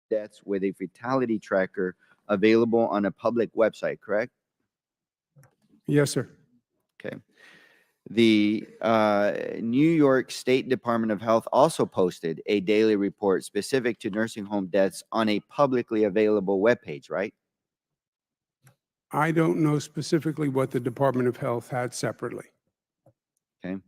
deaths with a fatality tracker available on a public website, correct? Yes, sir. Okay. The New York State Department of Health also posted a daily report specific to nursing home deaths on a publicly available webpage, right? I don't know specifically what the Department of Health had separately. Okay.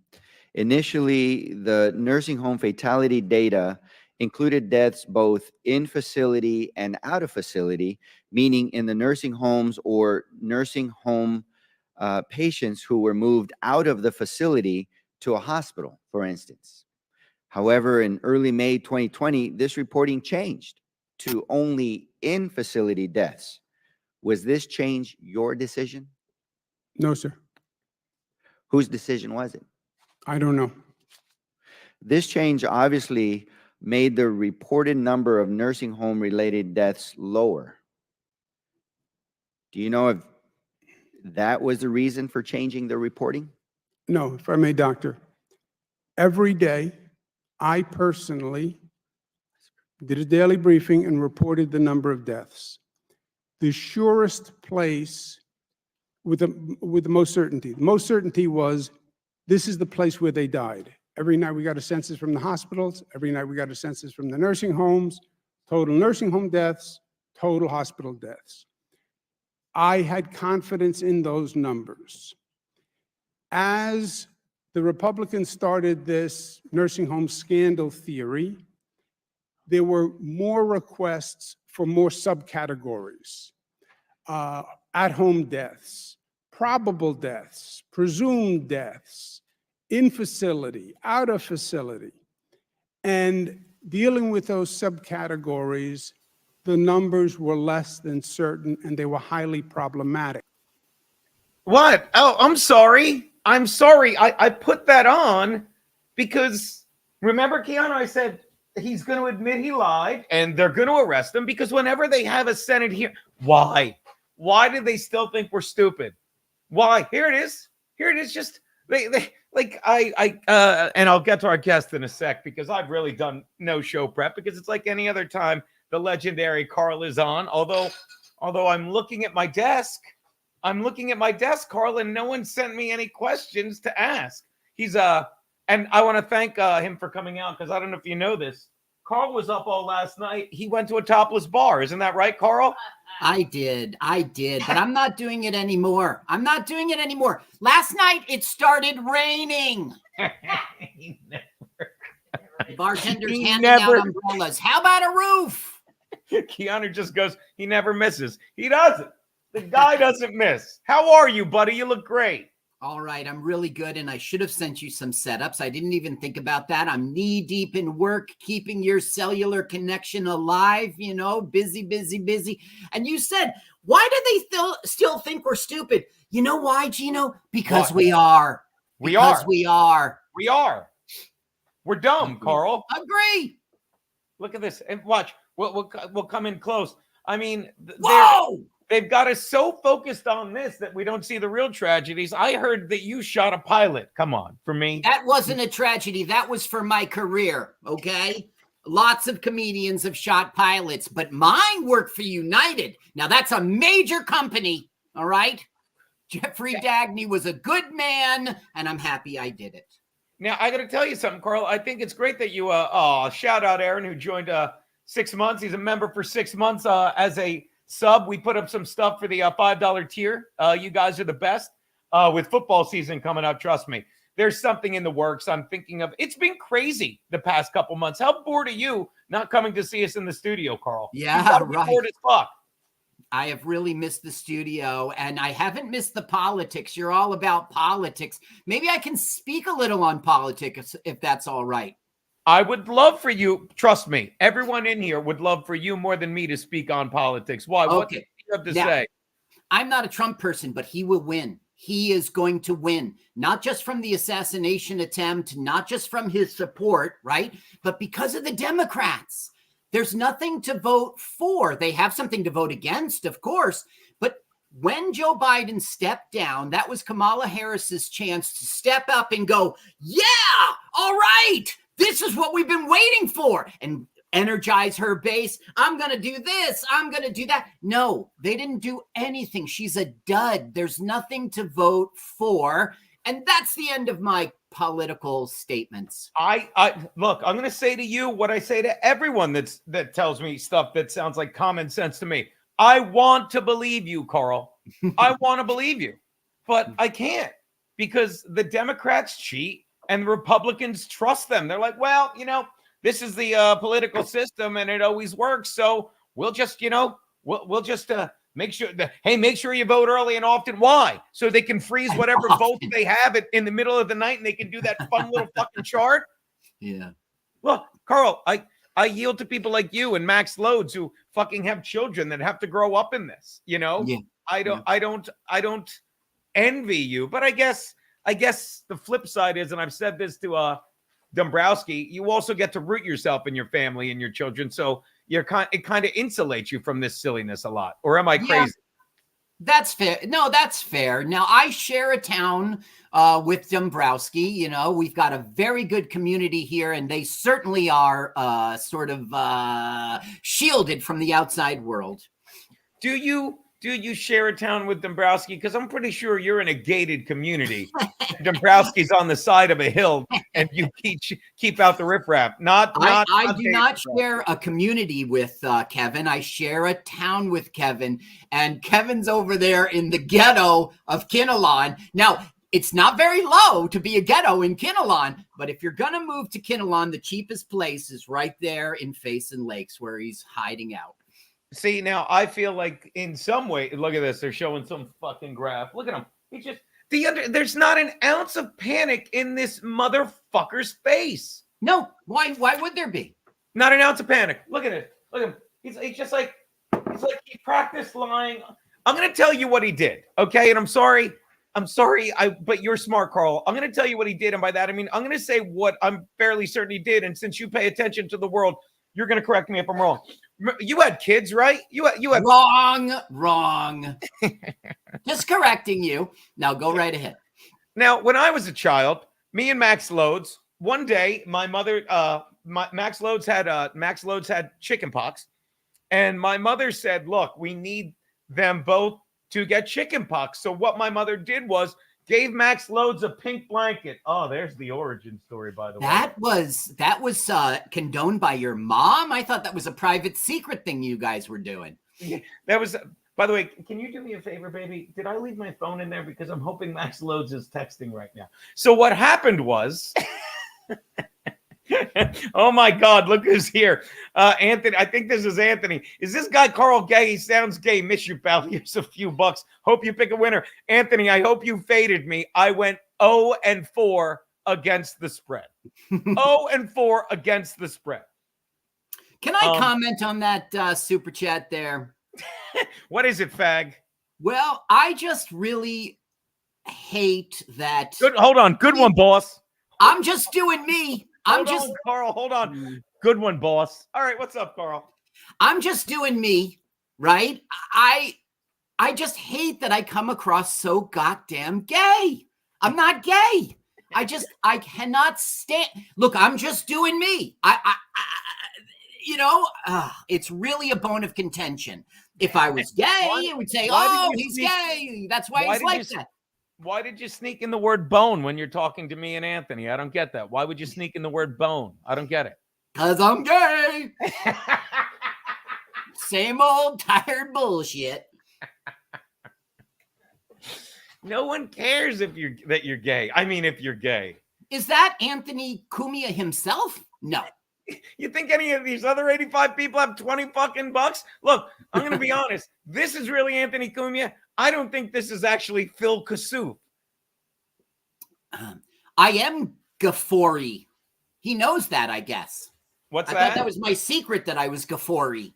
Initially, the nursing home fatality data included deaths both in facility and out of facility, meaning in the nursing homes or nursing home patients who were moved out of the facility to a hospital, for instance. However, in early May 2020, this reporting changed to only in-facility deaths. Was this change your decision? No, sir. Whose decision was it? I don't know. This change obviously made the reported number of nursing home-related deaths lower. Do you know if that was the reason for changing the reporting? No, if I may, doctor. Every day, I personally did a daily briefing and reported the number of deaths. The surest place with the most certainty was this is the place where they died. Every night we got a census from the hospitals. Every night we got a census from the nursing homes, total nursing home deaths, total hospital deaths. I had confidence in those numbers. As the Republicans started this nursing home scandal theory, there were more requests for more subcategories. At-home deaths, probable deaths, presumed deaths, in facility, out of facility. And dealing with those subcategories, the numbers were less than certain and they were highly problematic. What? Oh, I'm sorry. I'm sorry. I put that on because remember, Keanu, I said he's going to admit he lied and they're going to arrest him because whenever they have a Senate hearing, why? Why do they still think we're stupid? Why? Here it is. Here it is. Just they and I'll get to our guest in a sec because I've really done no show prep because it's like any other time the legendary Carl is on. Although I'm looking at my desk. Carl, and no one sent me any questions to ask. He's and I want to thank him for coming out because I don't know if you know this. Carl was up all last night. He went to a topless bar. Isn't that right, Carl? I did, but I'm not doing it anymore. Last night, it started raining. Bartenders handing out umbrellas. How about a roof? Keanu just goes, he never misses. He doesn't. The guy doesn't miss. How are you, buddy? You look great. All right, I'm really good, and I should have sent you some setups. I didn't even think about that. I'm knee-deep in work, keeping your cellular connection alive, busy. And you said, why do they still think we're stupid? You know why, Gino? Because we are. We are. We're dumb, Carl. Agree. Look at this. And watch. We'll come in close. I mean, they've got us so focused on this that we don't see the real tragedies. I heard that you shot a pilot. Come on, for me. That wasn't a tragedy. That was for my career, okay? Lots of comedians have shot pilots, but mine worked for United. Now, that's a major company, all right? Jeffrey Dagny was a good man, and I'm happy I did it. Now, I got to tell you something, Carl. I think it's great that you, shout out Aaron, who joined 6 months. He's a member for 6 months as a sub. We put up some stuff for the $5 tier. You guys are the best with football season coming up. Trust me, there's something in the works. I'm thinking of. It's been crazy the past couple months. How bored are you not coming to see us in the studio, Carl? Yeah, right. Bored as fuck. I have really missed the studio, and I haven't missed the politics. You're all about politics. Maybe I can speak a little on politics if that's all right. I would love for you, trust me, everyone in here would love for you more than me to speak on politics. Why? Okay. What do you have to say? I'm not a Trump person, but he will win. He is going to win, not just from the assassination attempt, not just from his support, right? But because of the Democrats. There's nothing to vote for. They have something to vote against, of course. But when Joe Biden stepped down, that was Kamala Harris's chance to step up and go, yeah, all right. This is what we've been waiting for. And energize her base. I'm going to do this. I'm going to do that. No, they didn't do anything. She's a dud. There's nothing to vote for. And that's the end of my political statements. I look, I'm going to say to you what I say to everyone that tells me stuff that sounds like common sense to me. I want to believe you, Carl. I want to believe you, but I can't, because the Democrats cheat and the Republicans trust them. They're like, well, this is the political system and it always works. So we'll just, we'll just make sure that, hey, make sure you vote early and often. Why? So they can freeze whatever votes they have in the middle of the night and they can do that fun little fucking chart. Yeah. Well, Carl, I yield to people like you and Max Loads who fucking have children that have to grow up in this. Yeah. I don't envy you, but I guess the flip side is, and I've said this to Dombrowski, you also get to root yourself in your family and your children, so it kind of insulates you from this silliness a lot. Or am I crazy? Yeah, that's fair. No, that's fair. Now, I share a town with Dombrowski. We've got a very good community here, and they certainly are sort of shielded from the outside world. Do you share a town with Dombrowski? Because I'm pretty sure you're in a gated community. Dombrowski's on the side of a hill, and you keep out the riffraff. I do not share a community with Kevin. I share a town with Kevin, and Kevin's over there in the ghetto of Kinnelon. Now, it's not very low to be a ghetto in Kinnelon, but if you're going to move to Kinnelon, the cheapest place is right there in Faison Lakes where he's hiding out. See, now I feel like in some way, look at this. They're showing some fucking graph. Look at him. He just, there's not an ounce of panic in this motherfucker's face. No. Why would there be? Not an ounce of panic. Look at it. Look at him. He's just like, he practiced lying. I'm going to tell you what he did. Okay. And I'm sorry. But you're smart, Carl. I'm going to tell you what he did. And by that, I mean, I'm going to say what I'm fairly certain he did. And since you pay attention to the world, you're going to correct me if I'm wrong. You had kids, right? You had wrong. Just correcting you. Now go right ahead. Now, when I was a child, me and Max Loads, one day, my mother, Max Loads had chicken pox, and my mother said, "Look, we need them both to get chicken pox." So what my mother did was gave Max Loads a pink blanket. Oh, there's the origin story, by the way. That was condoned by your mom? I thought that was a private secret thing you guys were doing. Yeah, that was, by the way, can you do me a favor, baby? Did I leave my phone in there? Because I'm hoping Max Loads is texting right now. So what happened was... Oh my God, look who's here. Anthony, I think this is Anthony. Is this guy Carl gay? He sounds gay. Miss you, pal. Here's a few bucks. Hope you pick a winner. Anthony, I hope you faded me. I went 0-4 against the spread. 0-4 against the spread. Can I comment on that super chat there? What is it, fag? Well, I just really hate that. Good. Hold on. Good one, boss. I'm just doing me. Carl, hold on. Good one, boss. All right, what's up, Carl? I'm just doing me, right? I just hate that I come across so goddamn gay. I'm not gay. I cannot stand. Look, I'm just doing me. It's really a bone of contention. If I was gay, I would say, "Oh, he's gay. That's why he's like that." Why did you sneak in the word bone when you're talking to me and Anthony? I don't get that. Why would you sneak in the word bone? I don't get it. Because I'm gay. Same old tired bullshit. No one cares that you're gay. I mean, if you're gay. Is that Anthony Cumia himself? No. You think any of these other 85 people have 20 fucking bucks? Look, I'm going to be honest. This is really Anthony Cumia. I don't think this is actually Phil Kassouf. I am Gaffory. He knows that, I guess. What's that? I thought that was my secret, that I was Gaffory.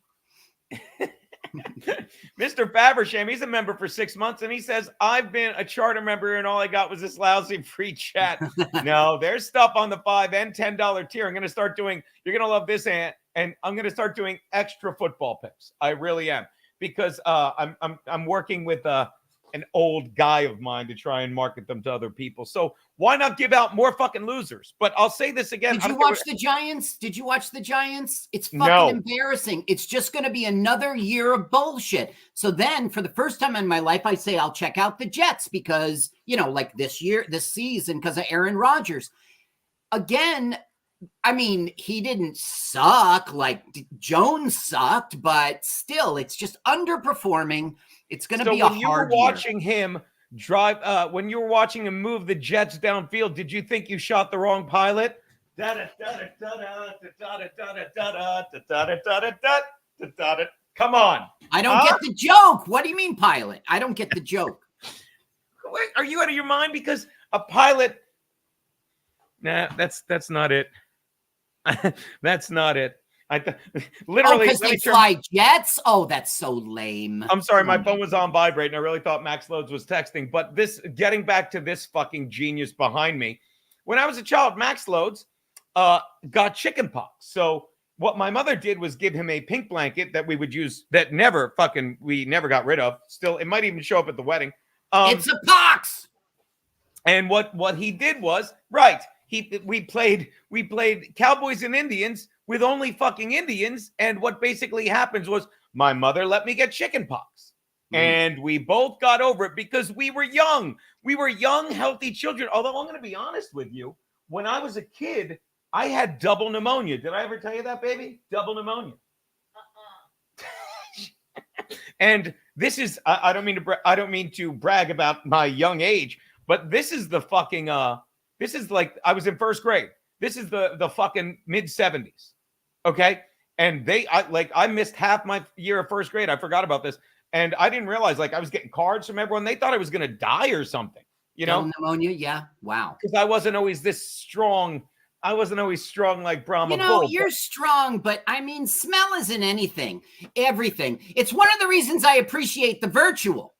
Mr. Fabersham, he's a member for 6 months, and he says, I've been a charter member, and all I got was this lousy free chat. No, there's stuff on the $5 and $10 tier. I'm going to start doing, you're going to love this, and I'm going to start doing extra football picks. I really am. Because I'm working with an old guy of mine to try and market them to other people. So why not give out more fucking losers? But I'll say this again. Did you watch the Giants? Did you watch the Giants? It's fucking No. embarrassing. It's just going to be another year of bullshit. So then for the first time in my life, I say I'll check out the Jets because, you know, like this season, because of Aaron Rodgers. Again, I mean, he didn't suck like Jones sucked, but still, it's just underperforming. It's going to be a hard year. When you were watching him drive, when you were watching him move the Jets downfield, did you think you shot the wrong pilot? Come on. I don't get the joke. What do you mean, pilot? I don't get the joke. Wait, are you out of your mind? Because a pilot. Nah, that's not it. That's not it. Literally, because they fly jets. Oh, that's so lame. I'm sorry, my phone was on vibrate, and I really thought Max Loads was texting. But getting back to this fucking genius behind me, when I was a child, Max Loads got chicken pox. So what my mother did was give him a pink blanket that we would use that we never got rid of. Still, it might even show up at the wedding. It's a pox. And what he did was right. We played Cowboys and Indians with only fucking Indians. And what basically happens was my mother let me get chicken pox. And we both got over it because we were young. We were young, healthy children. Although I'm going to be honest with you, when I was a kid, I had double pneumonia. Did I ever tell you that, baby? Double pneumonia. And this is, I don't mean to brag about my young age, but this is the fucking, this is like, I was in first grade. This is the fucking mid 70s. Okay. And I missed half my year of first grade. I forgot about this. And I didn't realize I was getting cards from everyone. They thought I was going to die or something, you know? Pneumonia. Yeah. Wow. Because I wasn't always this strong. I wasn't always strong like Brahma. You know, Bull, you're strong, but I mean, smell isn't anything. Everything. It's one of the reasons I appreciate the virtual.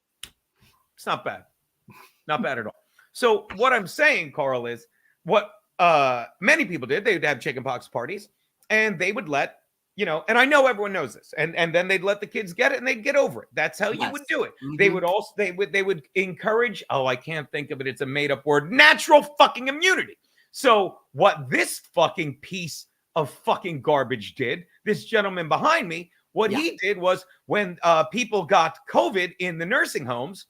It's not bad. Not bad at all. So what I'm saying, Carl, is what many people did. They would have chickenpox parties, and they would let, you know, and I know everyone knows this, and then they'd let the kids get it, and they'd get over it. That's how you would do it. Mm-hmm. They would also they would encourage. Oh, I can't think of it. It's a made up word. Natural fucking immunity. So what this fucking piece of fucking garbage did, this gentleman behind me, what he did was when people got COVID in the nursing homes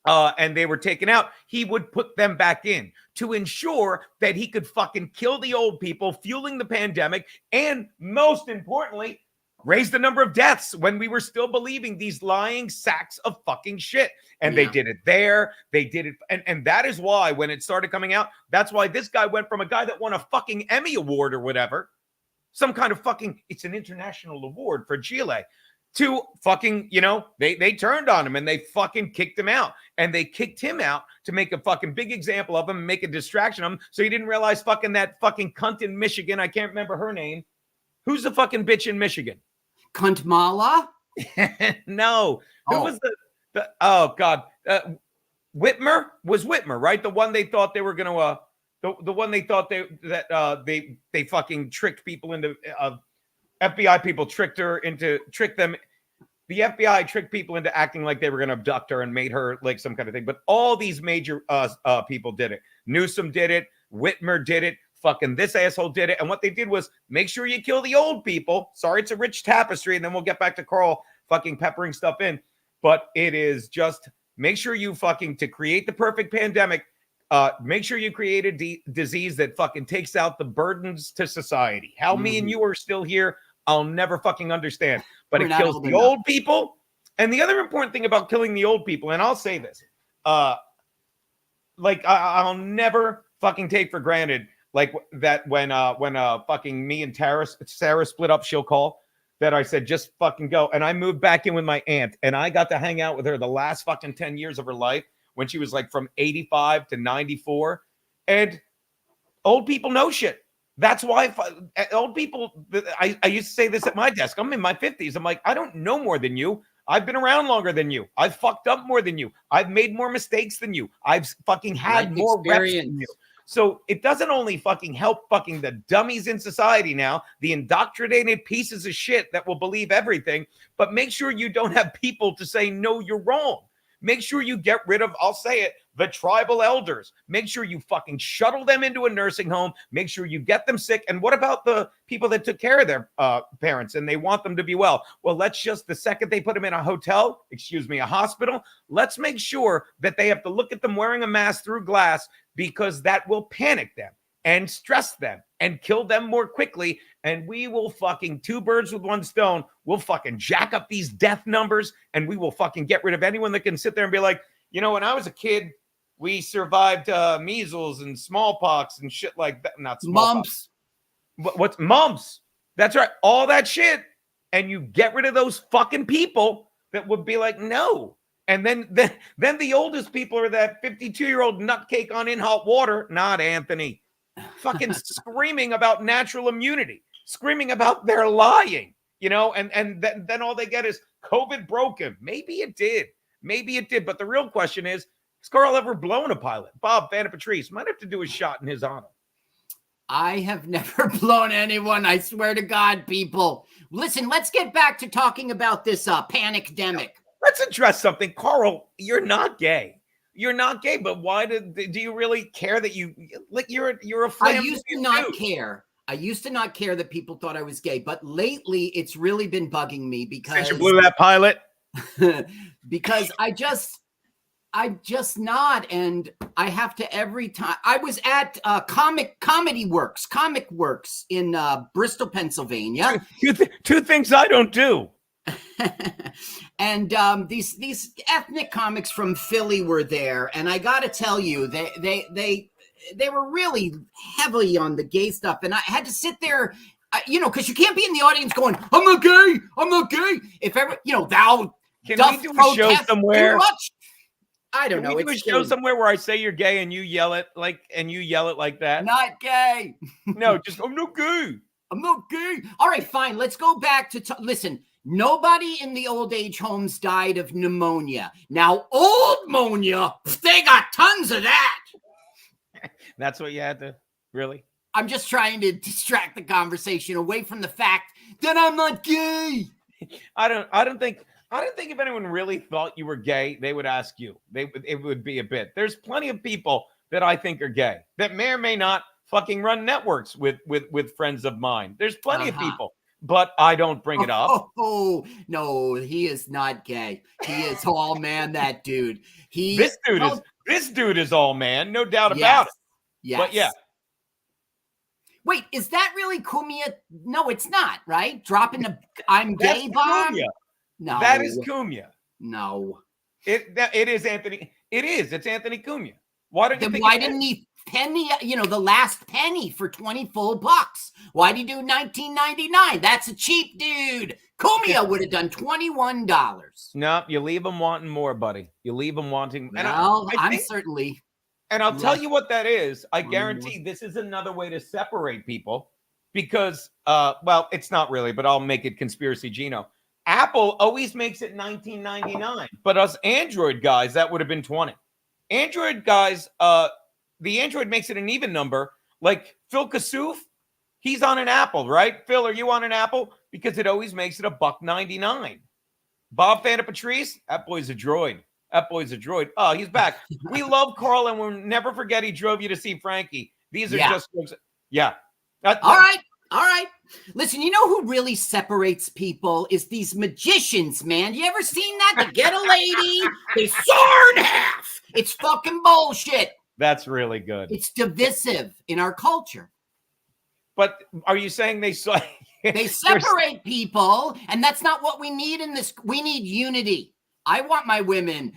and they were taken out, he would put them back in to ensure that he could fucking kill the old people, fueling the pandemic, and most importantly, raise the number of deaths when we were still believing these lying sacks of fucking shit. And they did it there. They did it. And that is why when it started coming out, that's why this guy went from a guy that won a fucking Emmy award or whatever, some kind of fucking, it's an international award for Chile, to fucking, you know, they turned on him and they fucking kicked him out. And they kicked him out to make a fucking big example of him and make a distraction of him. So he didn't realize fucking that fucking cunt in Michigan. I can't remember her name. Who's the fucking bitch in Michigan? Kuntmala? No. Who was the oh God. Whitmer? Was Whitmer, right? The one they thought they were gonna the one they thought they fucking tricked people into FBI people tricked them. The FBI tricked people into acting like they were gonna abduct her and made her like some kind of thing. But all these major people did it. Newsom did it, Whitmer did it. Fucking this asshole did it. And what they did was make sure you kill the old people. Sorry, it's a rich tapestry. And then we'll get back to Carl fucking peppering stuff in. But it is just make sure you fucking, to create the perfect pandemic, make sure you create a disease that fucking takes out the burdens to society. How me and you are still here, I'll never fucking understand. But it kills the old people. And the other important thing about killing the old people, and I'll say this, I'll never fucking take for granted like that when fucking me and Sarah split up, she'll call that I said, just fucking go. And I moved back in with my aunt and I got to hang out with her the last fucking 10 years of her life when she was like from 85 to 94. And old people know shit. That's why old people, I used to say this at my desk. I'm in my 50s. I'm like, I don't know more than you. I've been around longer than you. I've fucked up more than you. I've made more mistakes than you. I've fucking had more reps than you. So it doesn't only fucking help fucking the dummies in society now, the indoctrinated pieces of shit that will believe everything, but make sure you don't have people to say, no, you're wrong. Make sure you get rid of, I'll say it, the tribal elders. Make sure you fucking shuttle them into a nursing home. Make sure you get them sick. And what about the people that took care of their parents and they want them to be well? Well, let's just, the second they put them in a a hospital, let's make sure that they have to look at them wearing a mask through glass, because that will panic them and stress them and kill them more quickly. And we will fucking, two birds with one stone. We'll fucking jack up these death numbers, and we will fucking get rid of anyone that can sit there and be like, you know, when I was a kid, we survived measles and smallpox and shit like that. Not smallpox. Mumps. What's mumps? That's right. All that shit. And you get rid of those fucking people that would be like, no. And then the oldest people are that 52-year-old nutcake on in hot water. Not Anthony. Fucking screaming about natural immunity, screaming about their lying, you know, and then all they get is COVID broke him. Maybe it did. But the real question is Carl ever blown a pilot? Bob Vanna Patrice might have to do a shot in his honor. I have never blown anyone. I swear to God, people. Listen, let's get back to talking about this panicdemic. Let's address something. Carl, you're not gay. You're not gay, but why do you really care that you like you're a I used to not care. I used to not care that people thought I was gay, but lately it's really been bugging me because since you blew that pilot. because I just not, and I have to every time. I was at Comic Works in Bristol, Pennsylvania. Two things I don't do. And these ethnic comics from Philly were there, and I got to tell you, they were really heavily on the gay stuff, and I had to sit there, you know, because you can't be in the audience going, "I'm not gay." If ever, you know, thou can doth we do a show somewhere? Too much? I don't know. Can we do a show somewhere where I say you're gay and you yell it like that? Not gay. No, just I'm not gay. I'm not gay. All right, fine. Let's go back to listen. Nobody in the old age homes died of pneumonia. Now, old pneumonia, they got tons of that. That's what you had to really. I'm just trying to distract the conversation away from the fact that I'm not gay. I don't think if anyone really thought you were gay, they would ask you. It would be a bit. There's plenty of people that I think are gay that may or may not fucking run networks with friends of mine. There's plenty of people. But I don't bring it up. Oh, no, he is not gay. He is all man, that dude. This dude is all man, no doubt about it. Yes. But yeah. Wait, is that really Cumia? No, it's not, right? Dropping the I'm gay bomb? Cumia. No. That is Cumia. No. It is Anthony. It is. It's Anthony Cumia. Why don't you then think why didn't he penny, you know, the last penny for 20 full bucks? Why'd he do $19.99? That's a cheap dude. Cumia would have done $21. No, you leave them wanting more, buddy. You leave them wanting. Well, I'm certainly. And I'll tell you what that is. I guarantee this is another way to separate people because, well, it's not really, but I'll make it conspiracy Gino. Apple always makes it $19.99, but us Android guys, that would have been 20. Android guys, the Android makes it an even number. Like Phil Kassouf, he's on an Apple, right? Phil, are you on an Apple? Because it always makes it $1.99. Bob Vanna Patrice, that boy's a droid. That boy's a droid. Oh, he's back. We love Carl, and we'll never forget he drove you to see Frankie. These are just, yeah. All right. Listen, you know who really separates people is these magicians, man. You ever seen that? They get a lady, they saw her in half. It's fucking bullshit. That's really good. It's divisive in our culture. But are you saying they saw? They separate people, and that's not what we need in this. We need unity. I want my women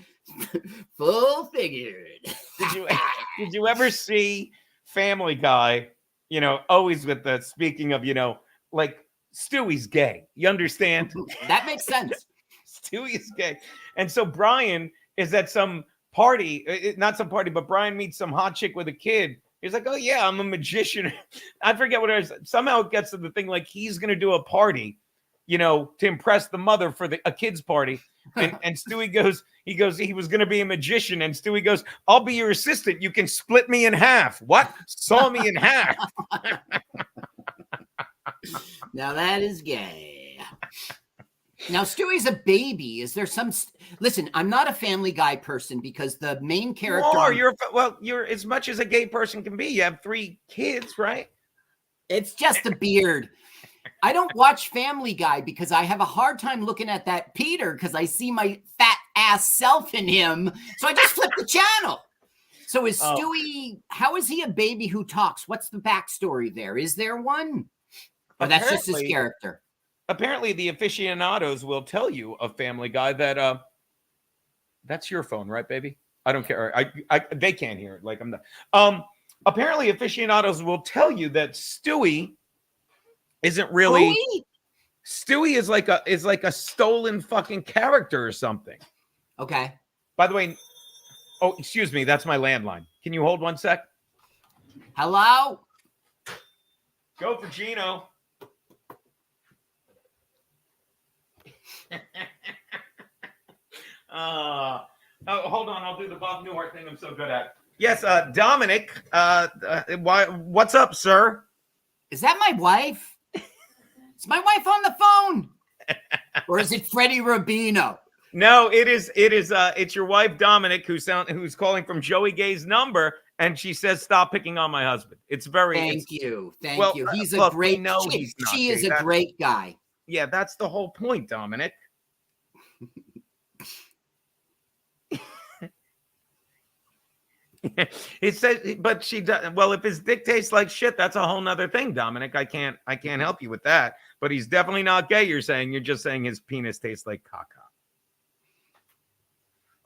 full figured. Did you ever see Family Guy? You know, always with the speaking of, you know, like Stewie's gay. You understand? That makes sense. Stewie's gay. And so Brian is at some party, not some party, but Brian meets some hot chick with a kid. He's like, oh, yeah, I'm a magician. I forget what it is. Somehow it gets to the thing like he's going to do a party, you know, to impress the mother for a kid's party. And Stewie goes, he was going to be a magician. And Stewie goes, I'll be your assistant. You can split me in half. What? Saw me in half. Now that is gay. Now, Stewie's a baby. Is there some? Listen, I'm not a Family Guy person because the main character. You're as much as a gay person can be. You have 3 kids, right? It's just a beard. I don't watch Family Guy because I have a hard time looking at that Peter because I see my fat ass self in him. So I just flip the channel. So is Stewie, how is he a baby who talks? What's the backstory there? Is there one? Or that's just his character? Apparently, the aficionados will tell you of Family Guy that that's your phone, right, baby? I don't care. They can't hear it. Like I'm not. Apparently, aficionados will tell you that Stewie isn't really. Stewie is like a stolen fucking character or something. Okay. By the way, oh, excuse me, that's my landline. Can you hold one sec? Hello? Go for Gino. Hold on, I'll do the Bob Newhart thing I'm so good at. Yes, Dominic, what's up, sir? Is that my wife? Is my wife on the phone? Or is it Freddie Rubino? No, it's your wife Dominic who's calling from Joey Gay's number, and she says stop picking on my husband. Thank you. He's a great she is a great guy. Yeah, that's the whole point, Dominic. It says, but she does. Well, if his dick tastes like shit, that's a whole nother thing, Dominic. I can't help you with that. But he's definitely not gay. You're just saying his penis tastes like caca.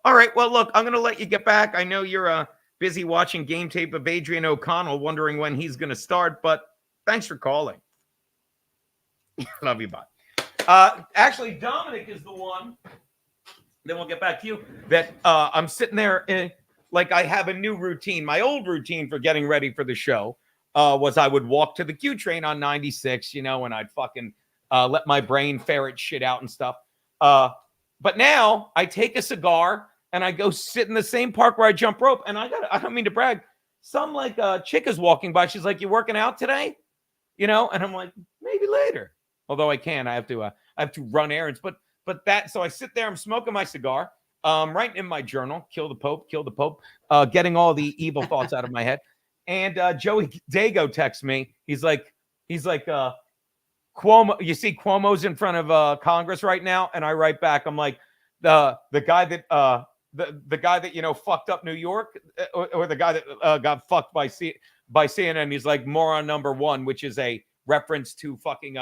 All right. Well, look, I'm gonna let you get back. I know you're busy watching game tape of Adrian O'Connell, wondering when he's gonna start. But thanks for calling. Love you, bye. Actually, Dominic is the one. Then we'll get back to you. That I'm sitting there. Like I have a new routine. My old routine for getting ready for the show was I would walk to the Q train on 96, and I'd fucking let my brain ferret shit out and stuff. But now I take a cigar and I go sit in the same park where I jump rope. And I don't mean to brag. Some chick is walking by. She's like, "You working out today?" And I'm like, maybe later. Although I can, I have to run errands. But so I sit there, I'm smoking my cigar. Writing in my journal, kill the Pope, getting all the evil thoughts out of my head. And Joey Dago texts me. He's like, Cuomo, you see Cuomo's in front of Congress right now. And I write back, I'm like, the guy that the guy that fucked up New York, or the guy that got fucked by CNN. He's like moron number 1, which is a reference to fucking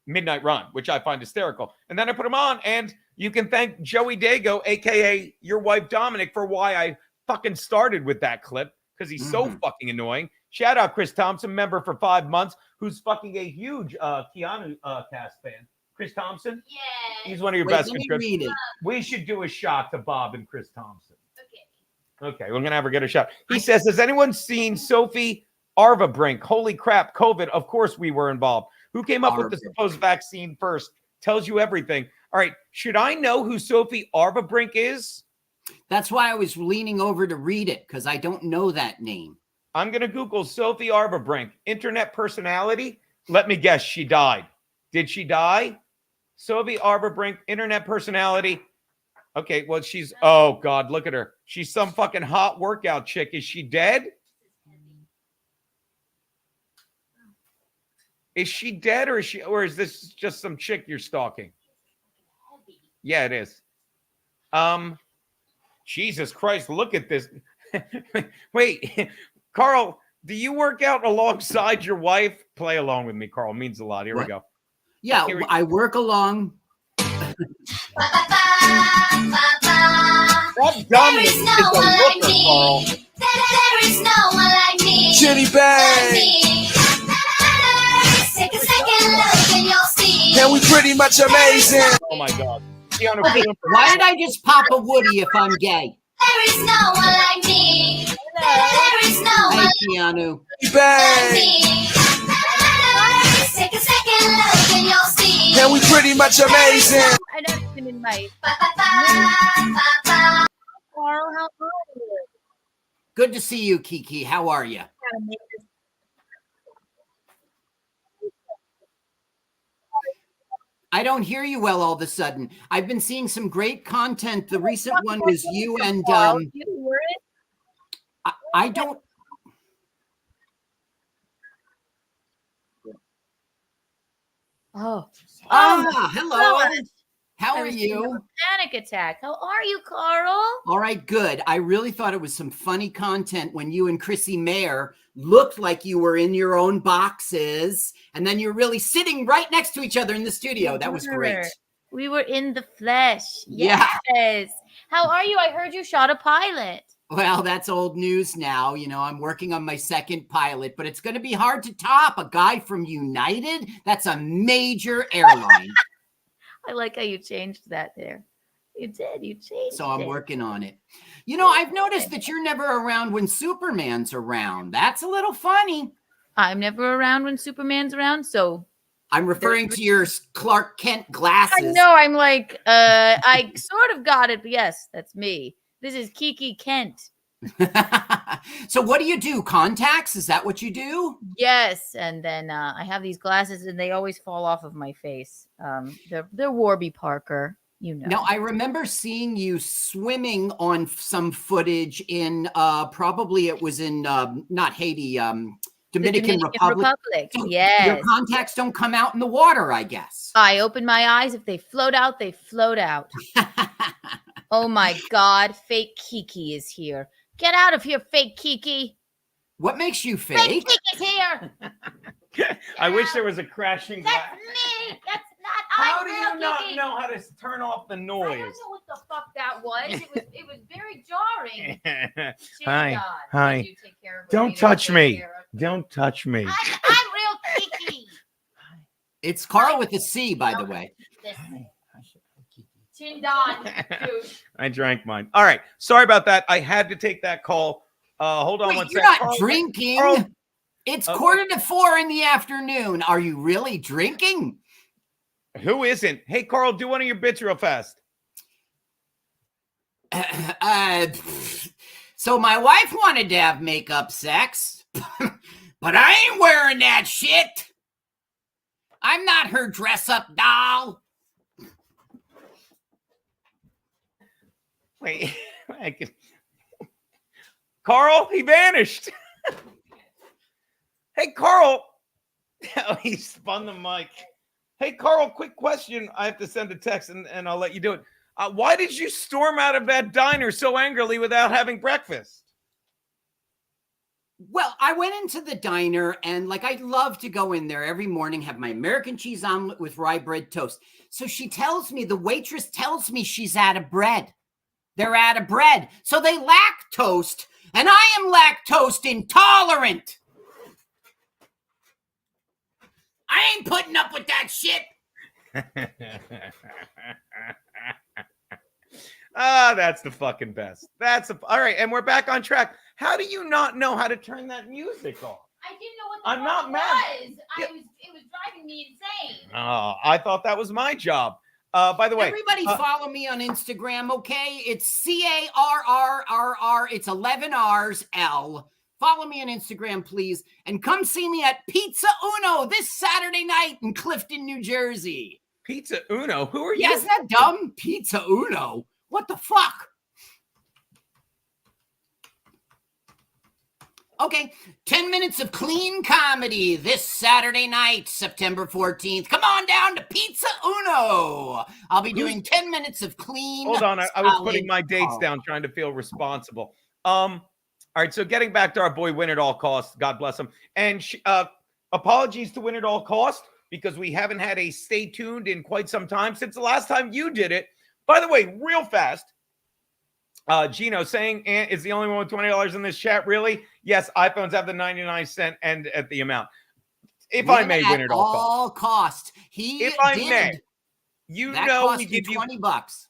Midnight Run, which I find hysterical. And then I put him on, and you can thank Joey Dago, aka your wife Dominic, for why I fucking started with that clip, because he's so fucking annoying. Shout out Chris Thompson, member for 5 months, who's fucking a huge Keanu cast fan. Chris Thompson? Yeah. He's one of your best contributors. We should do a shot to Bob and Chris Thompson. Okay, we're going to have her get a shot. He says, has anyone seen Sophie Arvabrink? Holy crap, COVID. Of course we were involved. Who came up with the supposed vaccine first? Tells you everything. All right. Should I know who Sophie Arvabrink is? That's why I was leaning over to read it, because I don't know that name. I'm going to Google Sophie Arvabrink. Internet personality. Let me guess. She died. Did she die? Sophie Arvabrink, internet personality. Okay. Well, oh God, look at her. She's some fucking hot workout chick. Is she dead? Is she dead, or is this just some chick you're stalking? Yeah, it is. Jesus Christ, look at this. Wait, Carl, do you work out alongside your wife? Play along with me, Carl. It means a lot. Here we go. Yeah, I work along. That Dominic is a looker, Carl. There is no one like me. Chitty bang. Take a second look and you'll see. And we pretty much amazing. Oh my God. Why did I just pop a Woody if I'm gay? There is no one like me. There is no one Hey, Keanu. like Bang. me. Take a second look and you'll see. And we pretty much amazing. I don't even invite. Carl, how are you? Good to see you, Kiki. How are you? I don't hear you well all of a sudden. I've been seeing some great content. The recent one was you and You were it? I don't. Oh. Hello. gosh. How I are was thinking of you? a panic attack. How are you, Carl? All right, good. I really thought it was some funny content when you and Chrissy Mayer looked like you were in your own boxes, and then you're really sitting right next to each other in the studio. That was great. We were in the flesh. Yeah. Yes. How are you? I heard you shot a pilot. Well, that's old news now. You know, I'm working on my second pilot, but it's going to be hard to top a guy from United. That's a major airline. I like how you changed that there. You did. You changed So I'm it. working on it. You know, I've noticed that you're never around when Superman's around. That's a little funny. I'm never around when Superman's around, so I'm referring to your Clark Kent glasses. I know. I'm like, I sort of got it, but yes, that's me. This is Kiki Kent. So what do you do? Contacts? Is that what you do? Yes, and then I have these glasses, and they always fall off of my face. They're Warby Parker, you know. Now, I remember seeing you swimming on some footage in probably it was in not Haiti, Dominican Republic. So Yes. Your contacts don't come out in the water, I guess. I open my eyes. If they float out, they float out. Oh my God, fake Kiki is here. Get out of here, fake Kiki. What makes you Fake fake? Kiki's here. I wish there was a crashing glass. That's me. That's not How I'm do real you not Kiki. know how to turn off the I don't noise? know what the fuck that was. It was very jarring. Hi. Shit, God. Hi. Did you take care of what Don't you needed to touch take me. care of? Don't touch me. I'm real Kiki. It's Carl with a C, by the way. This Chindan, dude. I drank mine. All right. Sorry about that. I had to take that call. Hold on Wait, one you're sec. not Carl, drinking. Carl. It's Okay. 3:45 in the afternoon. Are you really drinking? Who isn't? Hey, Carl, do one of your bits real fast. So my wife wanted to have makeup sex, but I ain't wearing that shit. I'm not her dress-up doll. Wait. Carl, he vanished. Hey, Carl. Oh, he spun the mic. Hey, Carl, quick question. I have to send a text and I'll let you do it. Why did you storm out of that diner so angrily without having breakfast? Well, I went into the diner and I love to go in there every morning, have my American cheese omelet with rye bread toast. So the waitress tells me she's out of bread. They're out of bread. So they lack toast, and I am lactose intolerant. I ain't putting up with that shit. That's the fucking best. All right, and we're back on track. How do you not know how to turn that music off? I didn't know what the I'm not fuck mad. it was. It was driving me insane. Oh, I thought that was my job. By the way, Everybody follow me on Instagram, okay? It's CARRRR. It's 11 R's L. Follow me on Instagram, please. And come see me at Pizza Uno this Saturday night in Clifton, New Jersey. Pizza Uno, who are you? Yeah, isn't that dumb? Pizza Uno. What the fuck? Okay, 10 minutes of clean comedy this Saturday night, September 14th. Come on down to Pizza Uno. I'll be doing 10 minutes of clean. Hold on, I was solid putting my dates down, trying to feel responsible. All right, so getting back to our boy Win at All Costs, God bless him. And apologies to Win at All Costs, because we haven't had a stay tuned in quite some time since the last time you did it. By the way, real fast, Gino saying Ant is the only one with $20 in this chat. Really? Yes, iPhones have the 99-cent end at the amount. If I may, Win at all costs. If I may, we give you $20.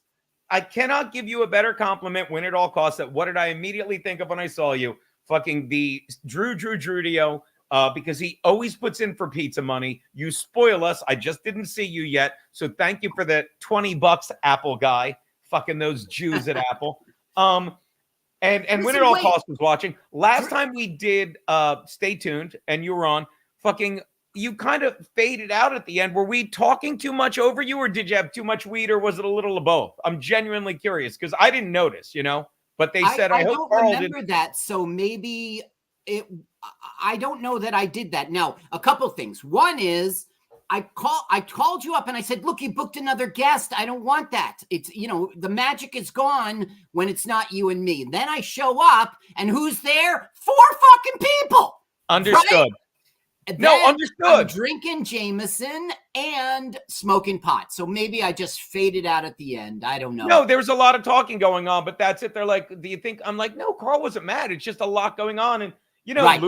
I cannot give you a better compliment, Win at all costs. That what did I immediately think of when I saw you? Fucking the Drudio, because he always puts in for pizza money. You spoil us. I just didn't see you yet. So thank you for the $20, Apple guy. Fucking those Jews at Apple. And Win at all costs was watching. Last time we did Stay Tuned, and you were on, fucking you kind of faded out at the end. Were we talking too much over you, or did you have too much weed, or was it a little of both? I'm genuinely curious because I didn't notice, but they said, I hope don't Carl remember that. So maybe I don't know that I did that. Now, a couple things. One is I called you up and I said, look, you booked another guest. I don't want that. It's, the magic is gone when it's not you and me. Then I show up and who's there? 4 fucking people. Understood. Right? No, Then understood. I'm drinking Jameson and smoking pot. So maybe I just faded out at the end. I don't know. No, there was a lot of talking going on, but that's it. They're like, do you think? I'm like, no, Carl wasn't mad. It's just a lot going on. And, Right.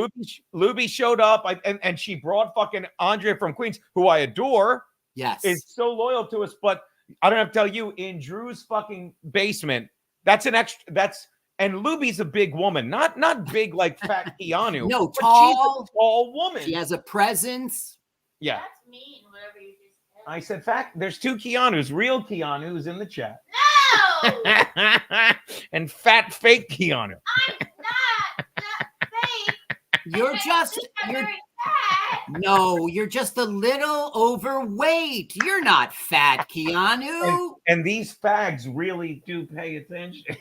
Luby showed up and she brought fucking Andre from Queens, who I adore. Yes. Is so loyal to us. But I don't have to tell you, in Drew's fucking basement, that's an extra. And Luby's a big woman, not big like fat Keanu. No, but tall. She's a tall woman. She has a presence. Yeah. That's mean, whatever you just said. I said, fact, there's 2 Keanus, real Keanu's in the chat. No! And fat fake Keanu. I'm not fake. You're you're just a little overweight. You're not fat, Keanu. And these fags really do pay attention.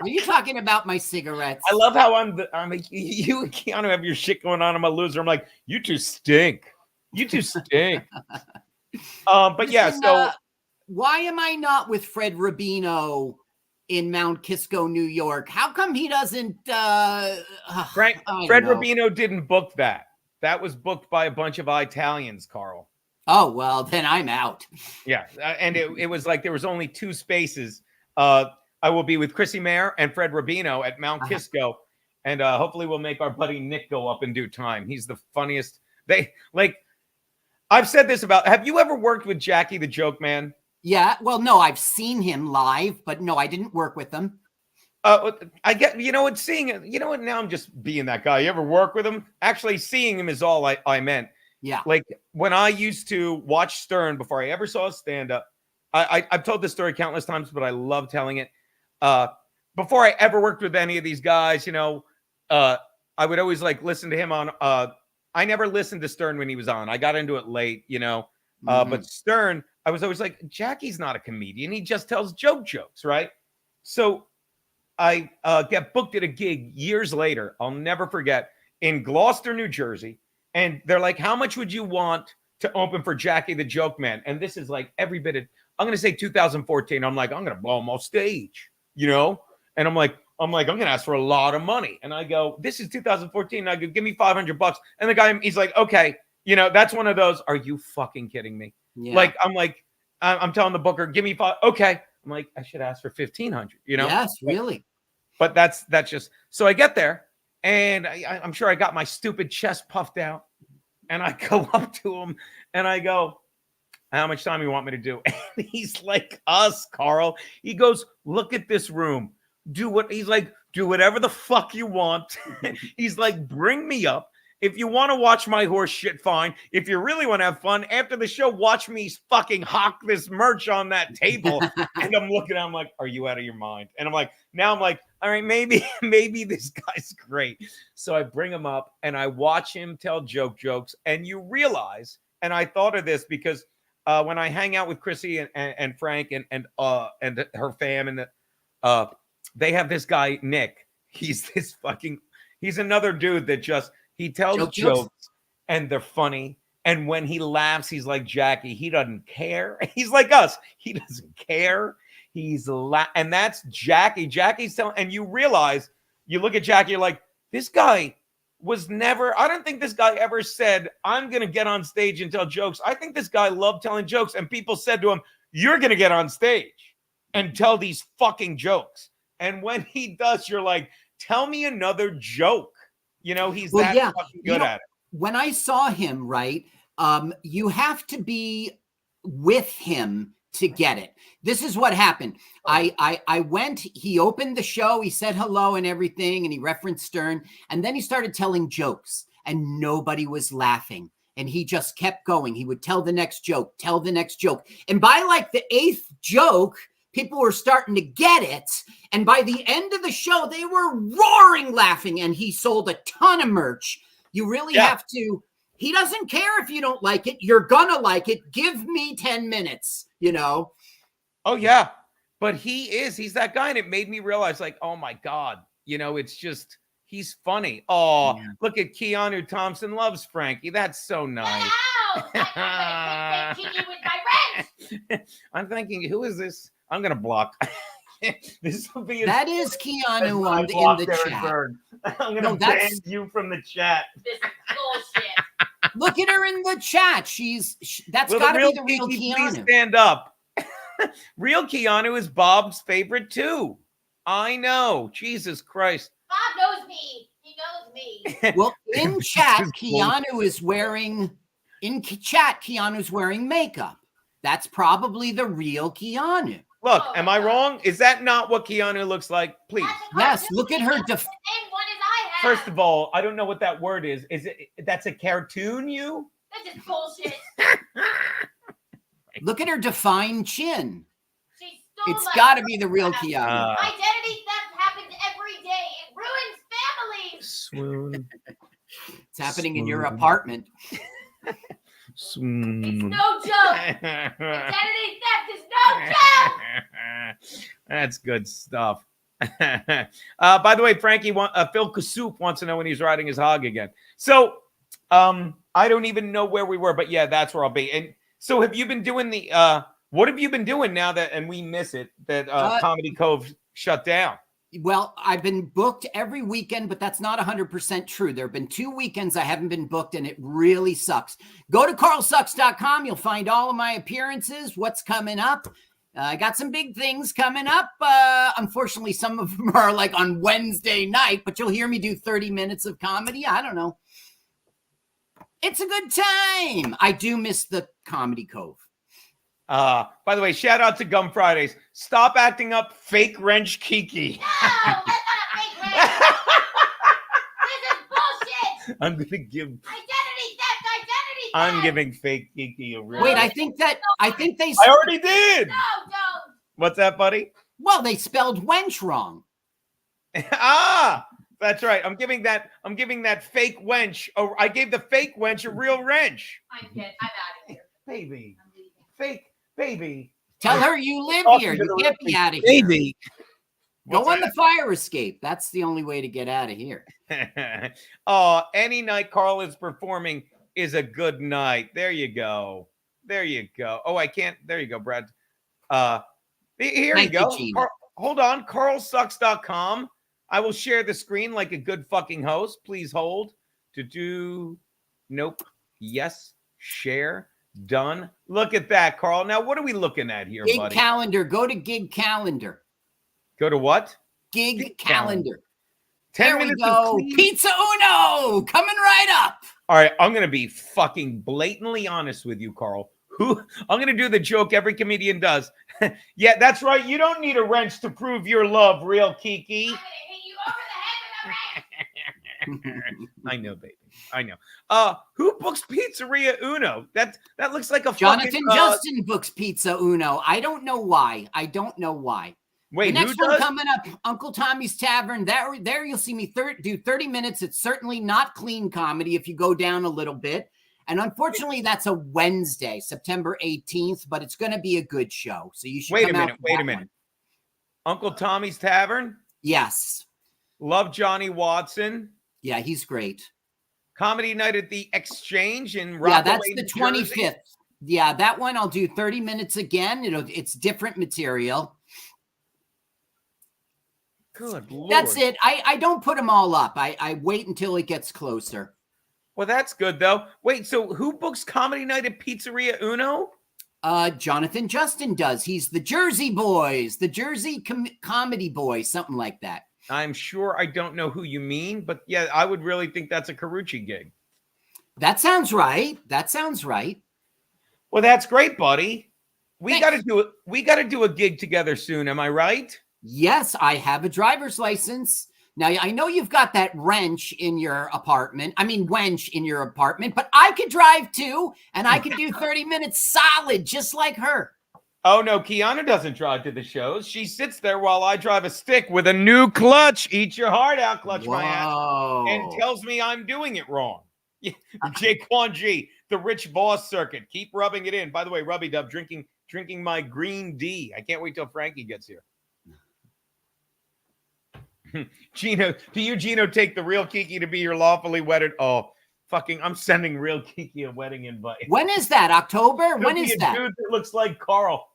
Are you talking about my cigarettes? I love how I'm like, you and Keanu have your shit going on. I'm a loser. I'm like, you two stink. You two stink. But yeah, Listen, so why am I not with Fred Rubino in Mount Kisco, New York? How come he doesn't? Fred know. Rubino didn't book that. That was booked by a bunch of Italians, Carl. Oh well, then I'm out. Yeah, and it was like there was only 2 spaces. I will be with Chrissy Mayer and Fred Rubino at Mount Kisco, and hopefully we'll make our buddy Nick go up in due time. He's the funniest. I've said this about. Have you ever worked with Jackie the Joke Man? Yeah. Well, no, I've seen him live, but no, I didn't work with him. I get, now I'm just being that guy. You ever work with him? Actually, seeing him is all I meant. Yeah. Like when I used to watch Stern before I ever saw a stand-up, I've told this story countless times, but I love telling it. Before I ever worked with any of these guys, I would always listen to him on, I never listened to Stern when he was on. I got into it late, but Stern, I was always like, Jackie's not a comedian. He just tells jokes, right? So I get booked at a gig years later. I'll never forget, in Gloucester, New Jersey. And they're like, how much would you want to open for Jackie the Joke Man? And this is like every bit of, I'm going to say 2014. I'm like, I'm going to blow him off stage, And I'm like, I'm going to ask for a lot of money. And I go, this is 2014. And I go, give me $500. And the guy, he's like, okay. That's one of those, are you fucking kidding me? Yeah. I'm telling the booker, give me 5. Okay. I'm like, I should ask for 1,500, Yes, really. But that's just, so I get there and I'm sure I got my stupid chest puffed out and I go up to him and I go, how much time you want me to do? And he's like, us, Carl. He goes, look at this room. Do whatever the fuck you want. He's like, bring me up. If you want to watch my horse shit, fine. If you really want to have fun, after the show, watch me fucking hawk this merch on that table. And I'm looking at him like, are you out of your mind? And I'm like, all right, maybe this guy's great. So I bring him up and I watch him tell jokes. And you realize, and I thought of this because when I hang out with Chrissy and Frank and her fam, and they have this guy, Nick. He's another dude that just, he tells jokes and they're funny. And when he laughs, he's like Jackie. He doesn't care. He's like us. He doesn't care. And that's Jackie. Jackie's telling, and you realize, you look at Jackie, you're like, this guy was never, I don't think this guy ever said, I'm going to get on stage and tell jokes. I think this guy loved telling jokes. And people said to him, you're going to get on stage and tell these fucking jokes. And when he does, you're like, tell me another joke. He's fucking good at it. When I saw him, right, you have to be with him to get it. This is what happened. I went, he opened the show, he said hello and everything, and he referenced Stern, and then he started telling jokes, and nobody was laughing. And he just kept going. He would tell the next joke. And by like the 8th joke, people were starting to get it. And by the end of the show, they were roaring laughing. And he sold a ton of merch. You really have to He doesn't care if you don't like it. You're gonna like it. Give me 10 minutes, you know. Oh yeah, but he's that guy, and it made me realize, like, oh my God, it's just he's funny. Oh, Yeah. look at Keanu Thompson loves Frankie. That's so nice. Ow! I'm gonna Kiki with my wrench. I'm thinking, who is this? I'm gonna block. This will be That is Keanu as I in block the Derek chat. Bird. I'm gonna No, ban that's- you from the chat. This is bullshit. Look at her in the chat. That's Will got to the be the real Kiki please Keanu. stand up? Real Keanu is Bob's favorite too. I know. Jesus Christ. Bob knows me. He knows me. Well, in chat, This is bullshit. Keanu's wearing makeup. That's probably the real Keanu. Look, Oh am my I God. wrong? Is that not what Keanu looks like? Please. That's a Yes, cartoon. look at her That's the same one as I have. First of all, I don't know what that word is. Is it that's a cartoon? This is bullshit. Look at her defined chin. She stole It's my got to be the real crap. Keanu. Identity theft happens every day. It ruins families. Swoon. It's happening in your Swoon. apartment. It's Swoon. no joke. Identity theft is no joke. That's good stuff. By the way, Frankie, Phil Kassouf wants to know when he's riding his hog again. So, I don't even know where we were, but yeah, that's where I'll be. And so, have you been doing what have you been doing now that, and we miss it, that Comedy Cove shut down? Well, I've been booked every weekend, but that's not 100% true. There have been 2 weekends I haven't been booked, and it really sucks. Go to carlsucks.com. You'll find all of my appearances, what's coming up. I got some big things coming up. Unfortunately, some of them are like on Wednesday night, but you'll hear me do 30 minutes of comedy. I don't know. It's a good time. I do miss the Comedy Cove. By the way, shout out to Gum Fridays. Stop acting up, fake wrench Kiki. No, that's not a fake wrench. This is bullshit. I'm gonna give. Identity theft. Identity theft. I'm giving fake Kiki a real. Wait, I think they. I already did. No, don't. What's that, buddy? Well, they spelled wench wrong. That's right. I'm giving that fake wench. Oh, I gave the fake wench a real wrench. I'm out of here. Baby, I'm leaving. fake baby. Tell her you live Talking here. to You the can't be out of here. Baby. Go on the fire escape. That's the only way to get out of here. Oh, any night Carl is performing is a good night. There you go. There you go. Oh, I can't. There you go, Brad. Here Thank you you, go. Gina. Hold on. carlsucks.com. I will share the screen like a good fucking host. Please hold. Nope. Yes. Share. Done. Look at that, Carl. Now, what are we looking at here, Gig buddy? calendar. Go to gig calendar. Go to what? Gig calendar. 10 There we minutes of go. clean- Pizza Uno coming right up. All right, I'm going to be fucking blatantly honest with you, Carl. I'm going to do the joke every comedian does. Yeah, that's right. You don't need a wrench to prove your love, real Kiki. I'm gonna hit you over the head with a wrench. I know, baby. I know. Who books Pizzeria Uno? That looks like a Jonathan fucking, Justin books Pizza Uno. I don't know why. Wait, The who next one does? coming up, Uncle Tommy's Tavern. There you'll see me do 30 minutes. It's certainly not clean comedy if you go down a little bit. And unfortunately, that's a Wednesday, September 18th, but it's going to be a good show. So you should Wait a come out minute. for Wait a that minute. one. Uncle Tommy's Tavern. Yes. Love Johnny Watson. Yeah, he's great. Comedy Night at the Exchange in Yeah, Rockaway, that's the New Jersey. 25th. Yeah, that one I'll do 30 minutes again. It's different material. Good Lord. That's it. I don't put them all up. I wait until it gets closer. Well, that's good though. Wait, so who books Comedy Night at Pizzeria Uno? Jonathan Justin does. He's the Jersey Boys, the Jersey Comedy Boys, something like that. I'm sure I don't know who you mean, but yeah, I would really think that's a Carucci gig. That sounds right. Well, that's great, buddy. We Thanks. got to do a gig together soon. Am I right? Yes, I have a driver's license. Now, I know you've got that wrench in your apartment. I mean, wench in your apartment, but I could drive too, and I can do 30 minutes solid, just like her. Oh no, Kiana doesn't drive to the shows. She sits there while I drive a stick with a new clutch. Eat your heart out, clutch my ass, and tells me I'm doing it wrong. Yeah, Jaquan G, the rich boss circuit. Keep rubbing it in. By the way, Rubby Dub drinking my green D. I can't wait till Frankie gets here. Gino, do you, Gino, take the real Kiki to be your lawfully wedded? Oh, fucking, I'm sending real Kiki a wedding invite. When is that? October? It'll When be is a that? dude that looks like Carl.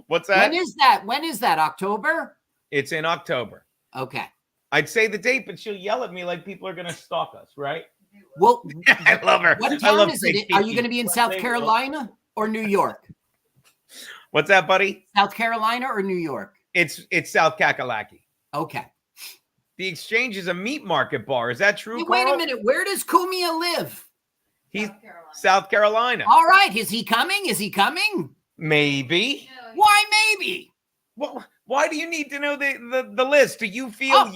What's that? When is that? When is that? October? It's in October. Okay. I'd say the date, but she'll yell at me like people are going to stalk us, right? Well, I love her. what I town love is it? fake Are you Kiki. going to be in South Carolina or New York? What's that, buddy? South Carolina or New York? It's South Kakalaki. Okay. The Exchange is a meat market bar. Is that true, Hey, Carl? wait a minute. Where does Kumia live? He's South Carolina. All right. Is he coming? Is he coming? Maybe. Why maybe? Well, why do you need to know the list? Do you feel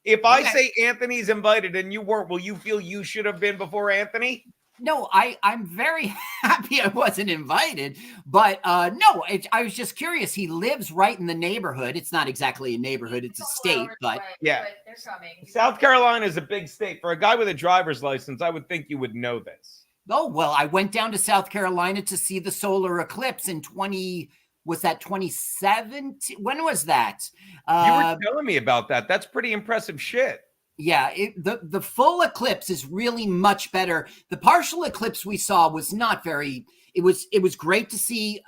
if I okay. say Anthony's invited and you weren't, will you feel you should have been before Anthony? No, I'm very happy I wasn't invited, but no, I was just curious. He lives right in the neighborhood. It's not exactly a neighborhood; it's a state, but yeah, but they're coming. South Carolina is a big state. For a guy with a driver's license, I would think you would know this. oh well. I went down to South Carolina to see the solar eclipse in 2017? When was that? You were telling me about that. That's pretty impressive shit. Yeah, the full eclipse is really much better. The partial eclipse we saw was not very. It was great to see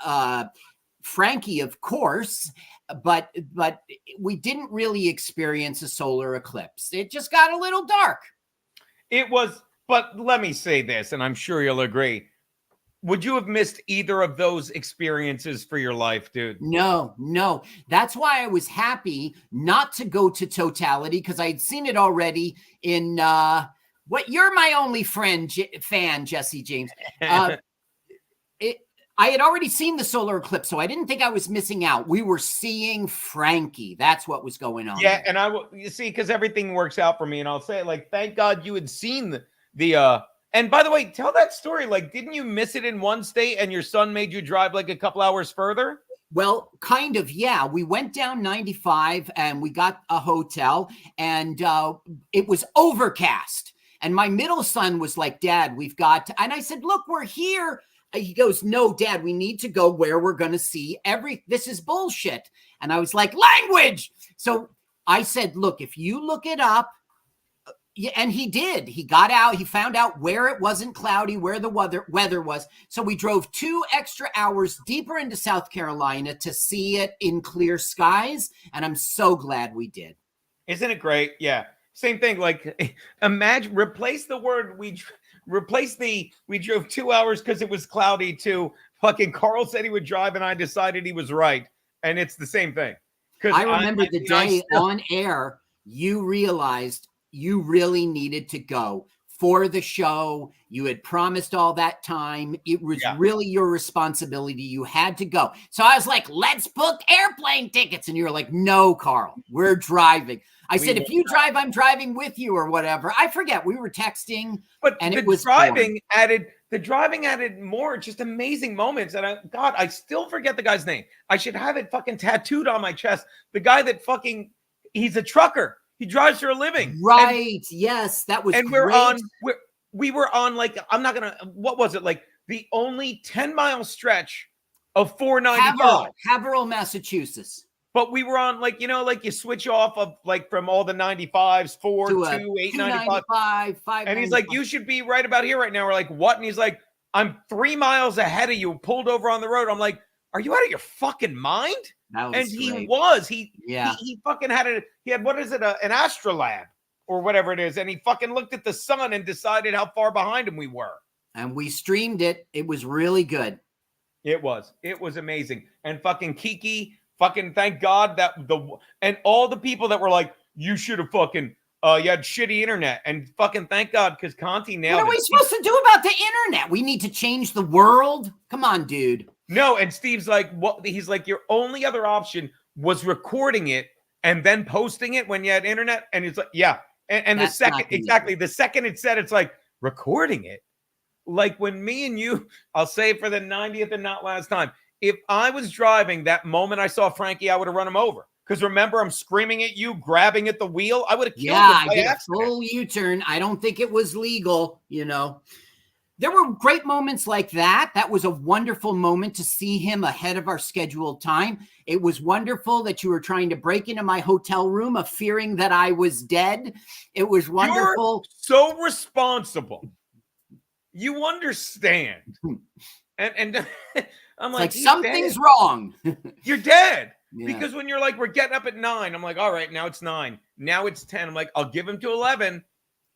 Frankie, of course, but we didn't really experience a solar eclipse. It just got a little dark. It was, but let me say this, and I'm sure you'll agree. Would you have missed either of those experiences for your life, dude? No. That's why I was happy not to go to Totality, because I had seen it already in what you're my only fan, Jesse James. I had already seen the solar eclipse, so I didn't think I was missing out. We were seeing Frankie. That's what was going on. Yeah, there. and you see, because everything works out for me, and I'll say, like, thank God you had seen the and by the way, tell that story. Like, didn't you miss it in one state and your son made you drive like a couple hours further? Well, kind of, yeah. We went down 95 and we got a hotel, and it was overcast. And my middle son was like, Dad, we've got to, and I said, look, we're here. He goes, no, Dad, we need to go where we're going to see this is bullshit. And I was like, language. So I said, look, if you look it up, yeah, and he did. He got out. He found out where it wasn't cloudy, where the weather was. So we drove 2 extra hours deeper into South Carolina to see it in clear skies. And I'm so glad we did. Isn't it great? Yeah. Same thing. Like, imagine, replace the word we drove 2 hours because it was cloudy to fucking Carl said he would drive and I decided he was right. And it's the same thing. I remember the day on air, you realized you really needed to go for the show. You had promised all that time. It was really your responsibility. You had to go. So I was like, let's book airplane tickets. And you were like, no, Carl, we're driving. I said, if you drive, I'm driving with you or whatever. I forget. We were texting. But and the it was driving added more just amazing moments. And I still forget the guy's name. I should have it fucking tattooed on my chest. The guy that he's a trucker. He drives for a living. Right. Yes. That was great. We were on like, what was it? Like the only 10-mile stretch of 495. Haverhill, Massachusetts. But we were on like, like you switch off of like from all the 95s, 4, 2, 895. And he's like, you should be right about here right now. We're like, what? And he's like, I'm 3 miles ahead of you, pulled over on the road. I'm like, are you out of your fucking mind? And he was. He fucking had what is it? An astrolabe or whatever it is. And he fucking looked at the sun and decided how far behind him we were. And we streamed it. It was really good. It was amazing. And fucking Kiki, fucking thank God that and all the people that were like, you should have fucking, you had shitty internet, and fucking thank God because Conti nailed it. What are we supposed to do about the internet? We need to change the world. Come on, dude. No, and Steve's like, what? He's like, your only other option was recording it and then posting it when you had internet. And it's like, yeah. And the second it said, it's like recording it. Like when me and you, I'll say it for the 90th and not last time. If I was driving that moment I saw Frankie, I would have run him over Because remember, I'm screaming at you, grabbing at the wheel. I would have killed Yeah, him I by did a accident. full U-turn. I don't think it was legal, There were great moments like that. That was a wonderful moment to see him ahead of our scheduled time. It was wonderful that you were trying to break into my hotel room of fearing that I was dead. It was wonderful. You're so responsible. You understand. And I'm Like "He's something's dead. wrong. You're dead." Yeah. Because when you're like, we're getting up at 9, I'm like, all right, now it's 9. Now it's 10. I'm like, I'll give him to 11.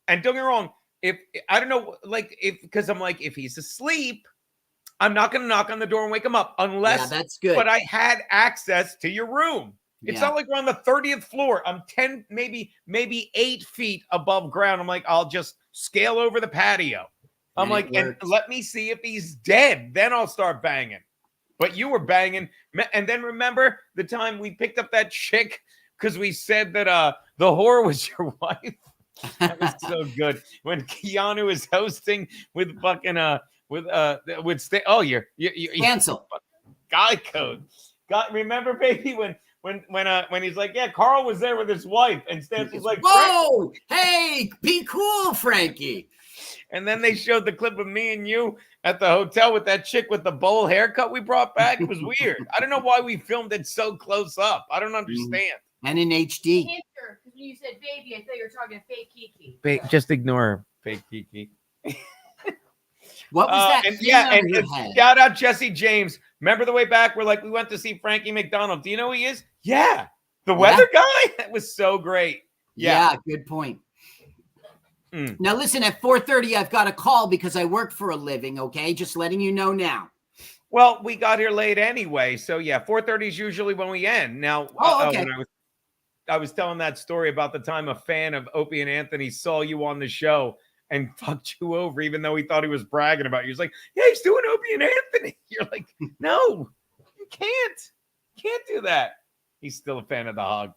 And don't get me wrong, if I don't know, because I'm like, if he's asleep, I'm not going to knock on the door and wake him up unless, that's good. but I had access to your room. It's not like we're on the 30th floor. I'm 10, maybe 8 feet above ground. I'm like, I'll just scale over the patio. I'm like, and let me see if he's dead. Then I'll start banging. But you were banging. And then remember the time we picked up that chick because we said that the whore was your wife? That was so good. When Keanu is hosting with fucking you're Cancel. Guy code. God, remember, baby, when he's like, yeah, Carl was there with his wife, and Stanley's like, whoa, hey, be cool, Frankie. And then they showed the clip of me and you at the hotel with that chick with the bowl haircut we brought back. It was weird. I don't know why we filmed it so close up. I don't understand. And in HD. Because when you said baby, I thought you were talking to fake Kiki. Just ignore her, fake Kiki. What was that? And shout out Jesse James. Remember the way back? We went to see Frankie McDonald. Do you know who he is? Yeah, the weather guy. That was so great. Yeah, good point. Now listen, at 4:30, I've got a call because I work for a living. Okay, just letting you know now. Well, we got here late anyway, so yeah, 4:30 is usually when we end. Now, okay. When I was telling that story about the time a fan of Opie and Anthony saw you on the show and fucked you over, even though he thought he was bragging about you. He's like, yeah, he's doing Opie and Anthony. You're like, no, you can't. You can't do that. He's still a fan of the hog.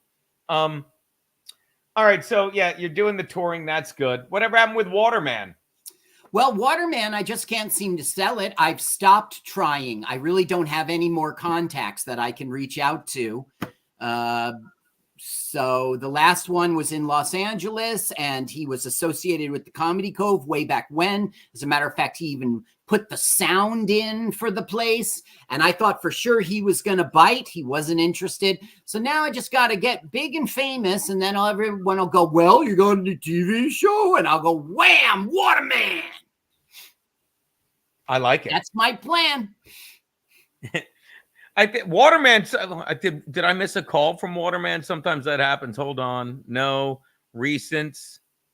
All right, so yeah, you're doing the touring. That's good. Whatever happened with Waterman? Well, Waterman, I just can't seem to sell it. I've stopped trying. I really don't have any more contacts that I can reach out to. So the last one was in Los Angeles, and he was associated with the Comedy Cove way back when. As a matter of fact, he even put the sound in for the place. And I thought for sure he was going to bite. He wasn't interested. So now I just got to get big and famous, and then everyone will go, well, you're going to the TV show? And I'll go, wham, Waterman. I like it. That's my plan. I think Waterman. Did I miss a call from Waterman? Sometimes that happens. Hold on. No recent.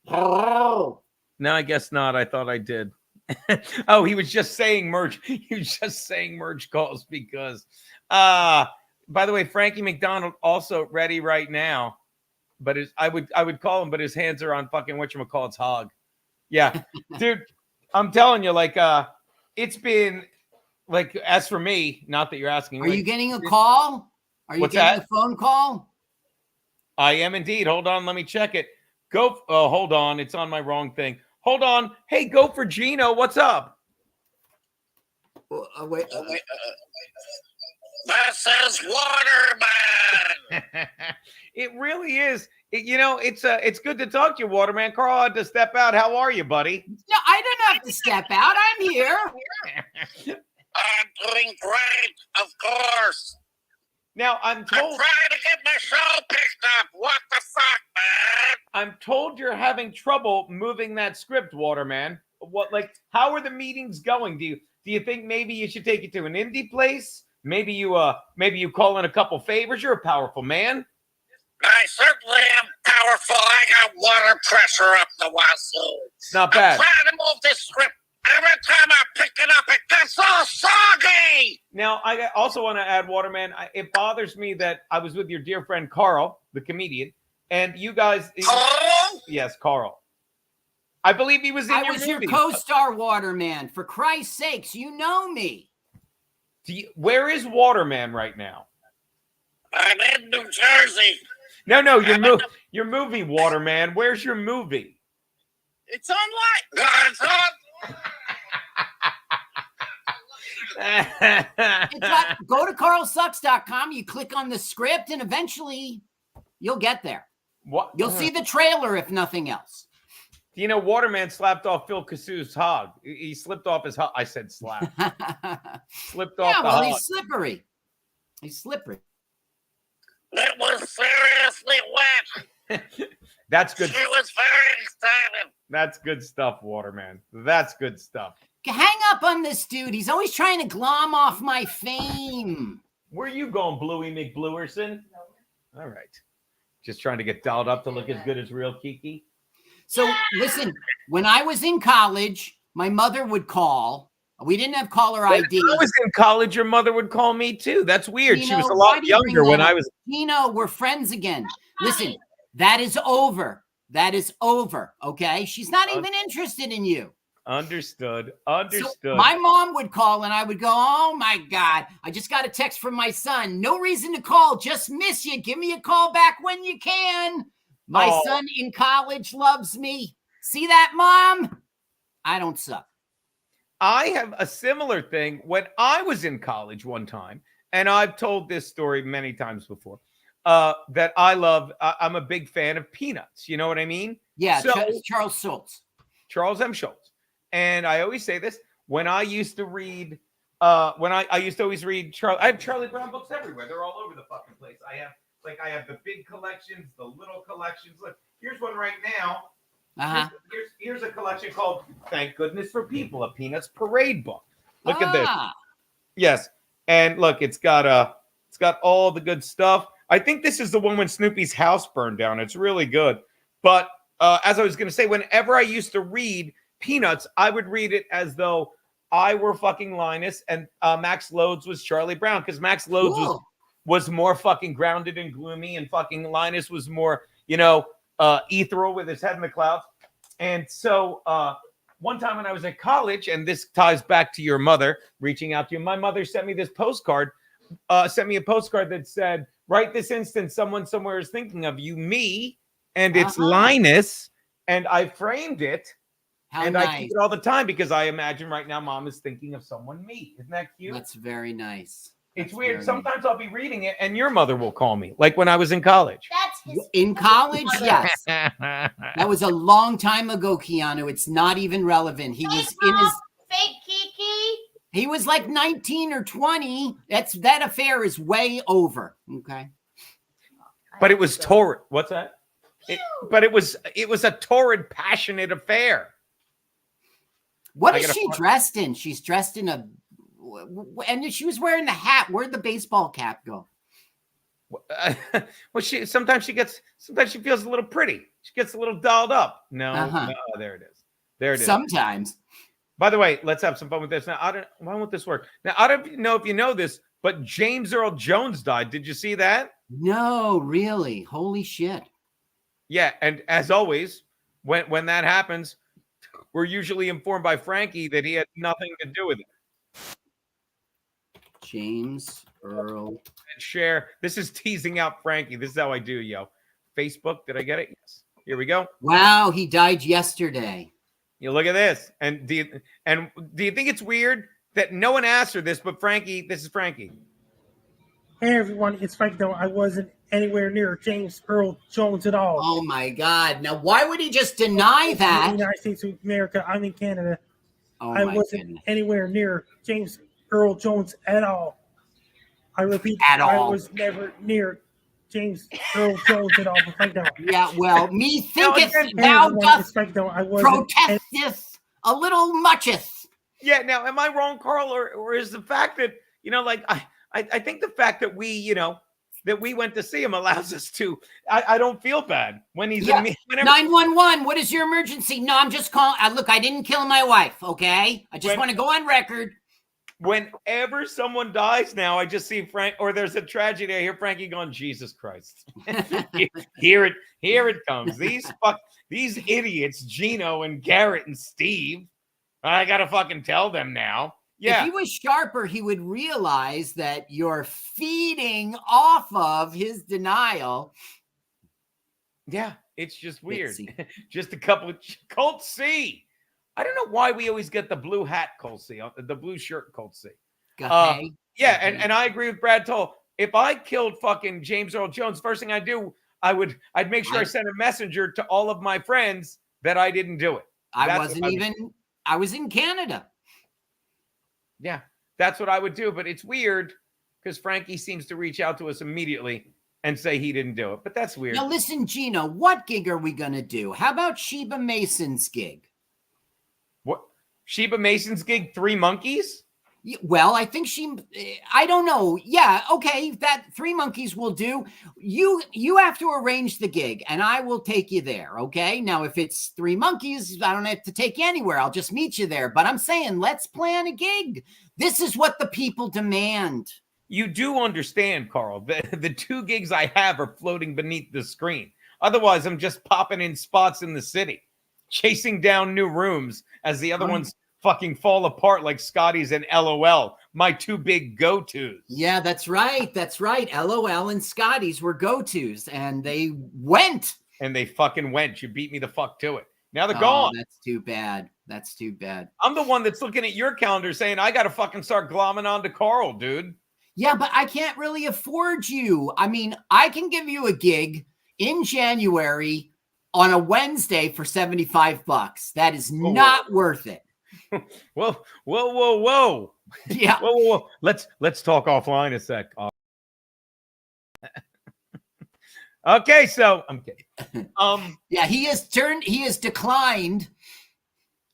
Oh. No, I guess not. I thought I did. Oh, he was just saying merge. He was just saying merge calls because. By the way, Frankie McDonald also ready right now, but I would call him, but his hands are on fucking whatchamacallit's hog. Yeah, dude, I'm telling you, it's been. As for me, not that you're asking. Are you getting a call? Are you getting a phone call? I am indeed. Hold on. Let me check it. Go. Oh, hold on. It's on my wrong thing. Hold on. Hey, go for Gino. What's up? Wait. This is Waterman. It really is. It's good to talk to you, Waterman. Carl had to step out. How are you, buddy? No, I don't have to step out. I'm here. I'm doing great, of course. Now, I'm told... I'm trying to get my show picked up. What the fuck, man? I'm told you're having trouble moving that script, Waterman. How are the meetings going? Do you think maybe you should take it to an indie place? Maybe you call in a couple favors. You're a powerful man. I certainly am powerful. I got water pressure up the wazoo. It's not bad. I'm trying to move this script. Every time I pick it up, it gets all soggy. Now, I also want to add, Waterman, it bothers me that I was with your dear friend Carl, the comedian, and you guys... Carl? Yes, Carl. I believe he was in your movie. I was your co-star, Waterman. For Christ's sakes, you know me. Where is Waterman right now? I'm in New Jersey. No, your movie, Waterman. Where's your movie? It's online. It's on. Go to carlsucks.com. You click on the script, and eventually you'll get there. What? You'll see the trailer, if nothing else. You know, Waterman slapped off Phil Kassu's hog. He slipped off his hog. I said slap. Slipped off the hog. He's slippery. He's slippery. It was seriously wet. That's good. She was very excited. That's good stuff, Waterman. That's good stuff. Hang up on this dude. He's always trying to glom off my fame. Where you going, Bluey McBluerson? All right. Just trying to get dolled up to look as good as real Kiki. So listen, when I was in college, my mother would call. We didn't have caller ID. When I was in college, your mother would call me too. That's weird. She was a why lot do you bring younger that when up? I was. We're friends again. Listen, that is over. That is over. Okay. She's not even interested in you. Understood. So my mom would call and I would go, oh my God, I just got a text from my son. No reason to call. Just miss you. Give me a call back when you can. My son in college loves me. See that, Mom? I don't suck. I have a similar thing when I was in college one time, and I've told this story many times before, that I'm a big fan of Peanuts. You know what I mean? Yeah, So, Charles Schultz. Charles M. Schultz. And I always say this, when I used to read, I used to always read, I have Charlie Brown books everywhere. They're all over the fucking place. I have the big collections, the little collections. Look, here's one right now. Here's a collection called Thank Goodness for People, a Peanuts parade book. Look at this. Yes. And look, it's got all the good stuff. I think this is the one when Snoopy's house burned down. It's really good. But as I was going to say, whenever I used to read Peanuts, I would read it as though I were fucking Linus and Max Loads was Charlie Brown, because Max Loads was more fucking grounded and gloomy, and fucking Linus was more, ethereal with his head in the clouds. And so one time when I was at college, and this ties back to your mother reaching out to you, my mother sent me this postcard, sent me a postcard that said, right this instant, someone somewhere is thinking of you, me, and it's Linus. And I framed it. I keep it all the time because I imagine right now Mom is thinking of someone, me. Isn't that cute? That's very nice. It's weird. Sometimes I'll be reading it and your mother will call me, like when I was in college. In college, yes. That was a long time ago, Keanu. It's not even relevant. He was in his fake Kiki. He was like 19 or 20. That affair is way over. Okay. But it was torrid. What's that? But it was a torrid, passionate affair. What is she dressed in? She's dressed in and she was wearing the hat. Where'd the baseball cap go? Well, sometimes she feels a little pretty. She gets a little dolled up. No, there it is. There it is. Sometimes. By the way, let's have some fun with this. Now, why won't this work? Now, I don't know if you know this, but James Earl Jones died. Did you see that? No, really. Holy shit. Yeah, and as always, when that happens, we're usually informed by Frankie that he had nothing to do with it. James Earl. And share. This is teasing out Frankie. This is how I do, yo. Facebook, did I get it? Yes. Here we go. Wow, he died yesterday. You look at this. And do you think it's weird that no one asked her this, but Frankie, this is Frankie. Hey everyone, it's Frank. Though I wasn't anywhere near James Earl Jones at all. Oh my God! Now, why would he just deny that? In the United States of America, I'm in Canada. Oh I wasn't anywhere near James Earl Jones at all. I repeat, I was never near James Earl Jones at all. Frank, yeah, well, me thinketh thou dost protesteth a little mucheth. Yeah. Now, am I wrong, Carl, or is the fact that I think the fact that we went to see him allows us to. I don't feel bad when he's in me. 911. What is your emergency? No, I'm just calling. Look, I didn't kill my wife. Okay, I just want to go on record. Whenever someone dies now, I just see Frank, or there's a tragedy. I hear Frankie going, Jesus Christ! Here it comes. These idiots, Gino and Garrett and Steve. I gotta fucking tell them now. Yeah. If he was sharper, he would realize that you're feeding off of his denial. Yeah, it's just weird. Just a couple of Colt C. I don't know why we always get the blue hat Colt C, the blue shirt Colt C. Okay. Yeah, and I agree with Brad Toll. If I killed fucking James Earl Jones, first thing I'd do, I'd make sure I sent a messenger to all of my friends that I didn't do it. I was in Canada. Yeah, that's what I would do. But it's weird because Frankie seems to reach out to us immediately and say he didn't do it. But that's weird. Now listen, Gino, what gig are we gonna do? How about Sheba Mason's gig? What? Sheba Mason's gig, 3 Monkeys? Well, I think I don't know. Yeah, okay, that 3 Monkeys will do. You have to arrange the gig, and I will take you there, okay? Now, if it's 3 Monkeys, I don't have to take you anywhere. I'll just meet you there. But I'm saying, let's plan a gig. This is what the people demand. You do understand, Carl, the 2 gigs I have are floating beneath the screen. Otherwise, I'm just popping in spots in the city, chasing down new rooms as the other ones fucking fall apart like Scotty's and LOL, my 2 big go-tos. Yeah, that's right. That's right. LOL and Scotty's were go-tos, and they went. And they fucking went. You beat me the fuck to it. Now they're gone. That's too bad. That's too bad. I'm the one that's looking at your calendar saying, I got to fucking start glomming on to Carl, dude. Yeah, but I can't really afford you. I mean, I can give you a gig in January on a Wednesday for $75. That is not worth it. Whoa. Yeah. Whoa. Let's talk offline a sec. Okay, so I'm kidding. Yeah, he has declined.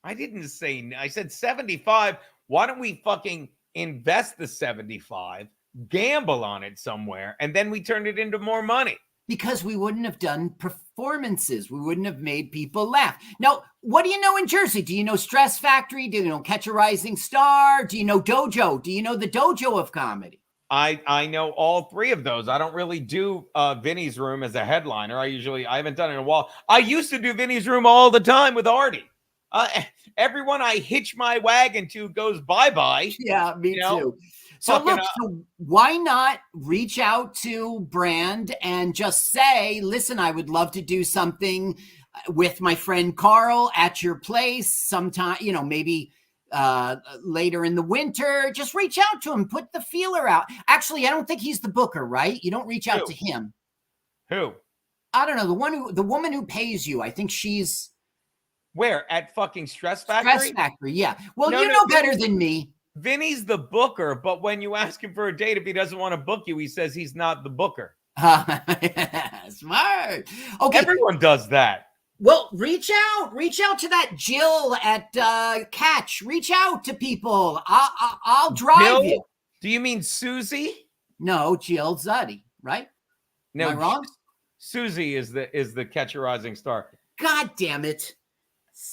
I didn't say, I said 75. Why don't we fucking invest the 75, gamble on it somewhere, and then we turn it into more money? Because we wouldn't have done performances. We wouldn't have made people laugh. Now, what do you know in Jersey? Do you know Stress Factory? Do you know Catch a Rising Star? Do you know Dojo? Do you know the Dojo of comedy? I know all 3 of those. I don't really do Vinny's Room as a headliner. I haven't done it in a while. I used to do Vinny's Room all the time with Artie. Everyone I hitch my wagon to goes bye-bye. Yeah, me too. So look, so why not reach out to Brand and just say, listen, I would love to do something with my friend Carl at your place sometime, maybe later in the winter. Just reach out to him, put the feeler out. Actually, I don't think he's the booker, right? You don't reach out to him. Who? I don't know. The woman who pays you. I think she's where? At fucking Stress Factory? Stress Factory, yeah. Well, you know better than me. Vinny's the booker, but when you ask him for a date, if he doesn't want to book you, he says he's not the booker. Smart. Okay. Everyone does that. Well, reach out to that Jill at Catch. Reach out to people. I'll drive you. Do you mean Susie? No, Jill Zuddy, right? No, am I wrong? Susie is the Catch a Rising Star. God damn it!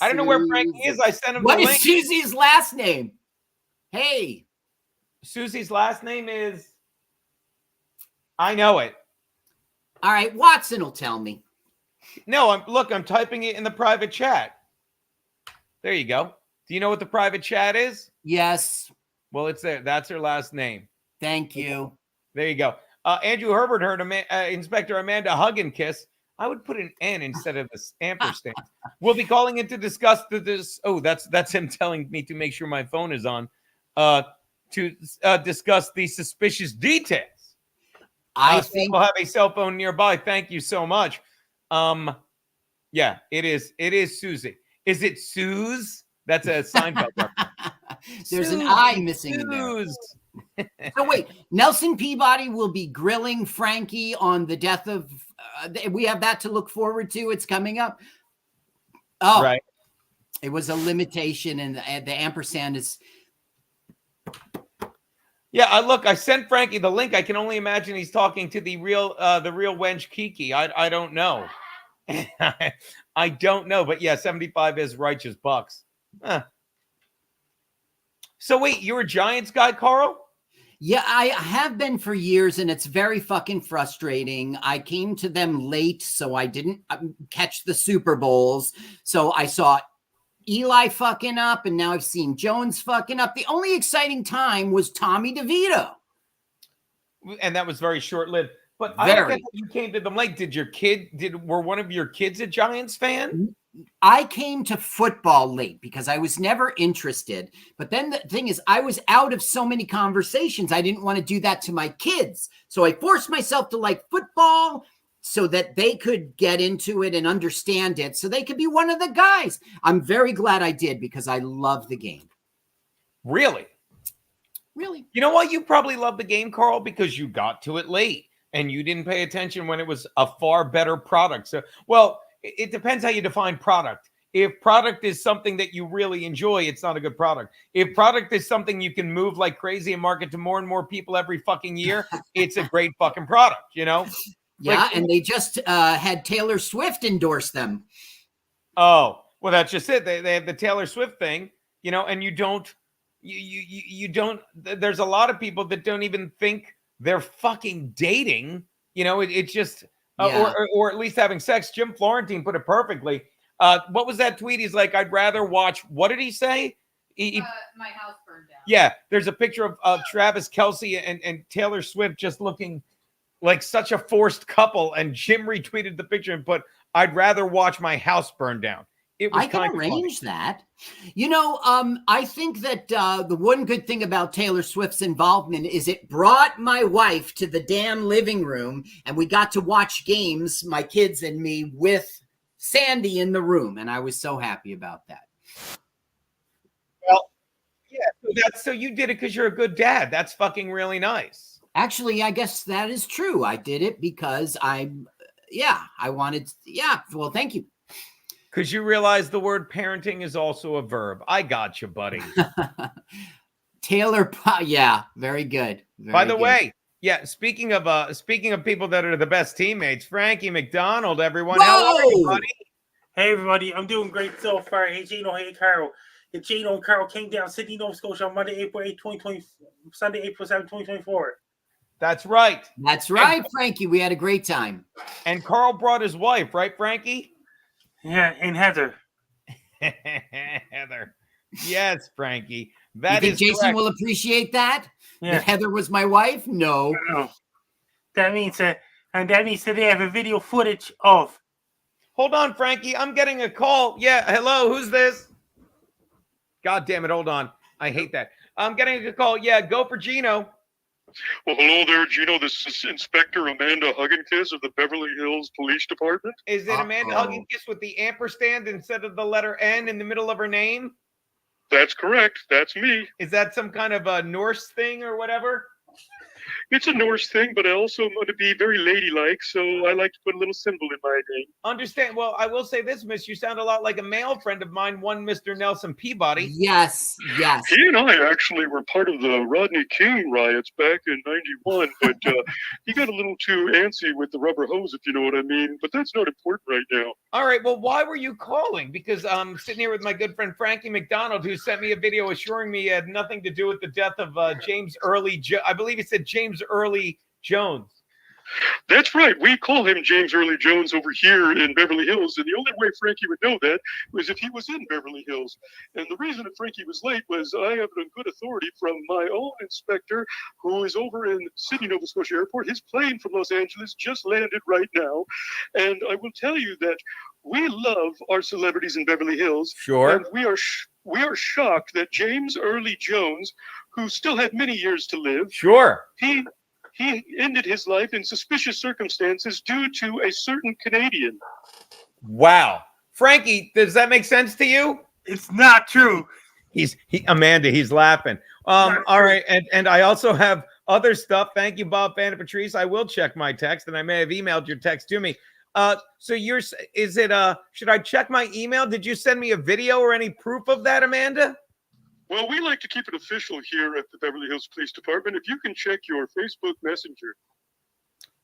I don't know where Frankie is. I sent him the link. What is Susie's last name? Hey, Susie's last name is. I know it. All right, Watson will tell me. No, I'm typing it in the private chat. There you go. Do you know what the private chat is? Yes. Well, it's there. That's her last name. Thank you. There you go. Andrew Herbert heard Inspector Amanda hug and kiss. I would put an N instead of this ampersand. We'll be calling in to discuss this. Oh, that's him telling me to make sure my phone is on. To discuss the suspicious details. I think we'll have a cell phone nearby. Thank you so much. Yeah, it is Susie. Is it Suze? That's a Seinfeld reference. There's an I missing in there. So wait, Nelson Peabody will be grilling Frankie on the death of. We have that to look forward to. It's coming up. Oh, right. It was a limitation, and the ampersand is. Yeah, look, I sent Frankie the link. I can only imagine he's talking to the real wench Kiki. I don't know. I don't know, but yeah, 75 is righteous bucks. Huh. So wait, you're a Giants guy, Carl? Yeah, I have been for years, and it's very fucking frustrating. I came to them late, so I didn't catch the Super Bowls. So I saw Eli fucking up, and now I've seen Jones fucking up. The only exciting time was Tommy DeVito. And that was very short-lived. But I don't get that you came to them late. Were one of your kids a Giants fan? I came to football late because I was never interested. But then the thing is, I was out of so many conversations. I didn't want to do that to my kids. So I forced myself to like football so that they could get into it and understand it so they could be one of the guys. I'm very glad I did because I love the game. Really? Really? You know why you probably love the game, Carl? Because you got to it late and you didn't pay attention when it was a far better product. So, well, it depends how you define product. If product is something that you really enjoy, it's not a good product. If product is something you can move like crazy and market to more and more people every fucking year, it's a great fucking product, you know? Yeah, Like, and they just had Taylor Swift endorse them. oh, well, that's just it. They have the Taylor Swift thing, you know, and you don't, there's a lot of people that don't even think they're fucking dating, you know, it's just, Yeah. or at least having sex. Jim Florentine put it perfectly. What was that tweet? He's like, I'd rather watch, what did he say? My house burned down. Yeah, there's a picture of Travis Kelce and Taylor Swift just looking like such a forced couple. And Jim retweeted the picture and put, I'd rather watch my house burn down. It was I can kind of arrange that. You know, I think that the one good thing about Taylor Swift's involvement is it brought my wife to the damn living room and we got to watch games, my kids and me, with Sandy in the room. And I was so happy about that. Well, yeah, so you did it because you're a good dad. That's fucking really nice. Actually, I guess that is true. I did it because I wanted, well, thank you. Because you realize the word parenting is also a verb. I got you, buddy. Taylor, yeah, very good. By the way, yeah, speaking of people that are the best teammates, Frankie McDonald, everyone. How are you, buddy? Hey, everybody. I'm doing great so far. Hey, Gino. Hey, Carol. The Gino and Carl came down Sydney, Nova Scotia on Monday, April 8, 2020, Sunday, April 7, 2024. That's right. That's right, Frankie. We had a great time. And Carl brought his wife, right, Frankie? Yeah, and Heather. Heather. Yes, Frankie. You That think is Jason correct. will appreciate that? Yeah. That Heather was my wife? No. No. That means that they have a video footage of. Hold on, Frankie. I'm getting a call. Yeah, hello. Who's this? God damn it. Hold on. I hate that. I'm getting a call. Yeah, go for Gino. Well, hello there, Gino. This is Inspector Amanda Hugginkiss of the Beverly Hills Police Department. Is it Amanda Hugginkiss with the ampersand instead of the letter N in the middle of her name? That's correct. That's me. Is that some kind of a Norse thing or whatever? It's a Norse thing, but I also want to be very ladylike, so I like to put a little symbol in my name. Understand. Well, I will say this, miss. You sound a lot like a male friend of mine, one Mr. Nelson Peabody. Yes, yes. He and I actually were part of the Rodney King riots back in '91, but he got a little too antsy with the rubber hose, if you know what I mean. But that's not important right now. All right. Well, why were you calling? Because I'm sitting here with my good friend Frankie McDonald, who sent me a video assuring me it had nothing to do with the death of James Early. I believe he said James Early Jones. That's right. We call him James Early Jones over here in Beverly Hills. And the only way Frankie would know that was if he was in Beverly Hills. And the reason that Frankie was late was I have a good authority from my own inspector who is over in Sydney, Nova Scotia Airport. His plane from Los Angeles just landed right now. And I will tell you that we love our celebrities in Beverly Hills. Sure. And we are shocked that James Early Jones, who still had many years to live, Sure. he ended his life in suspicious circumstances due to a certain Canadian. Wow. Frankie, does that make sense to you? It's not true. Amanda, he's laughing. All right. And I also have other stuff. Thank you, Bob Fan and Patrice. I will check my text, and I may have emailed your text to me. So should I check my email? Did you send me a video or any proof of that, Amanda? Well, we like to keep it official here at the Beverly Hills Police Department. If you can check your Facebook Messenger.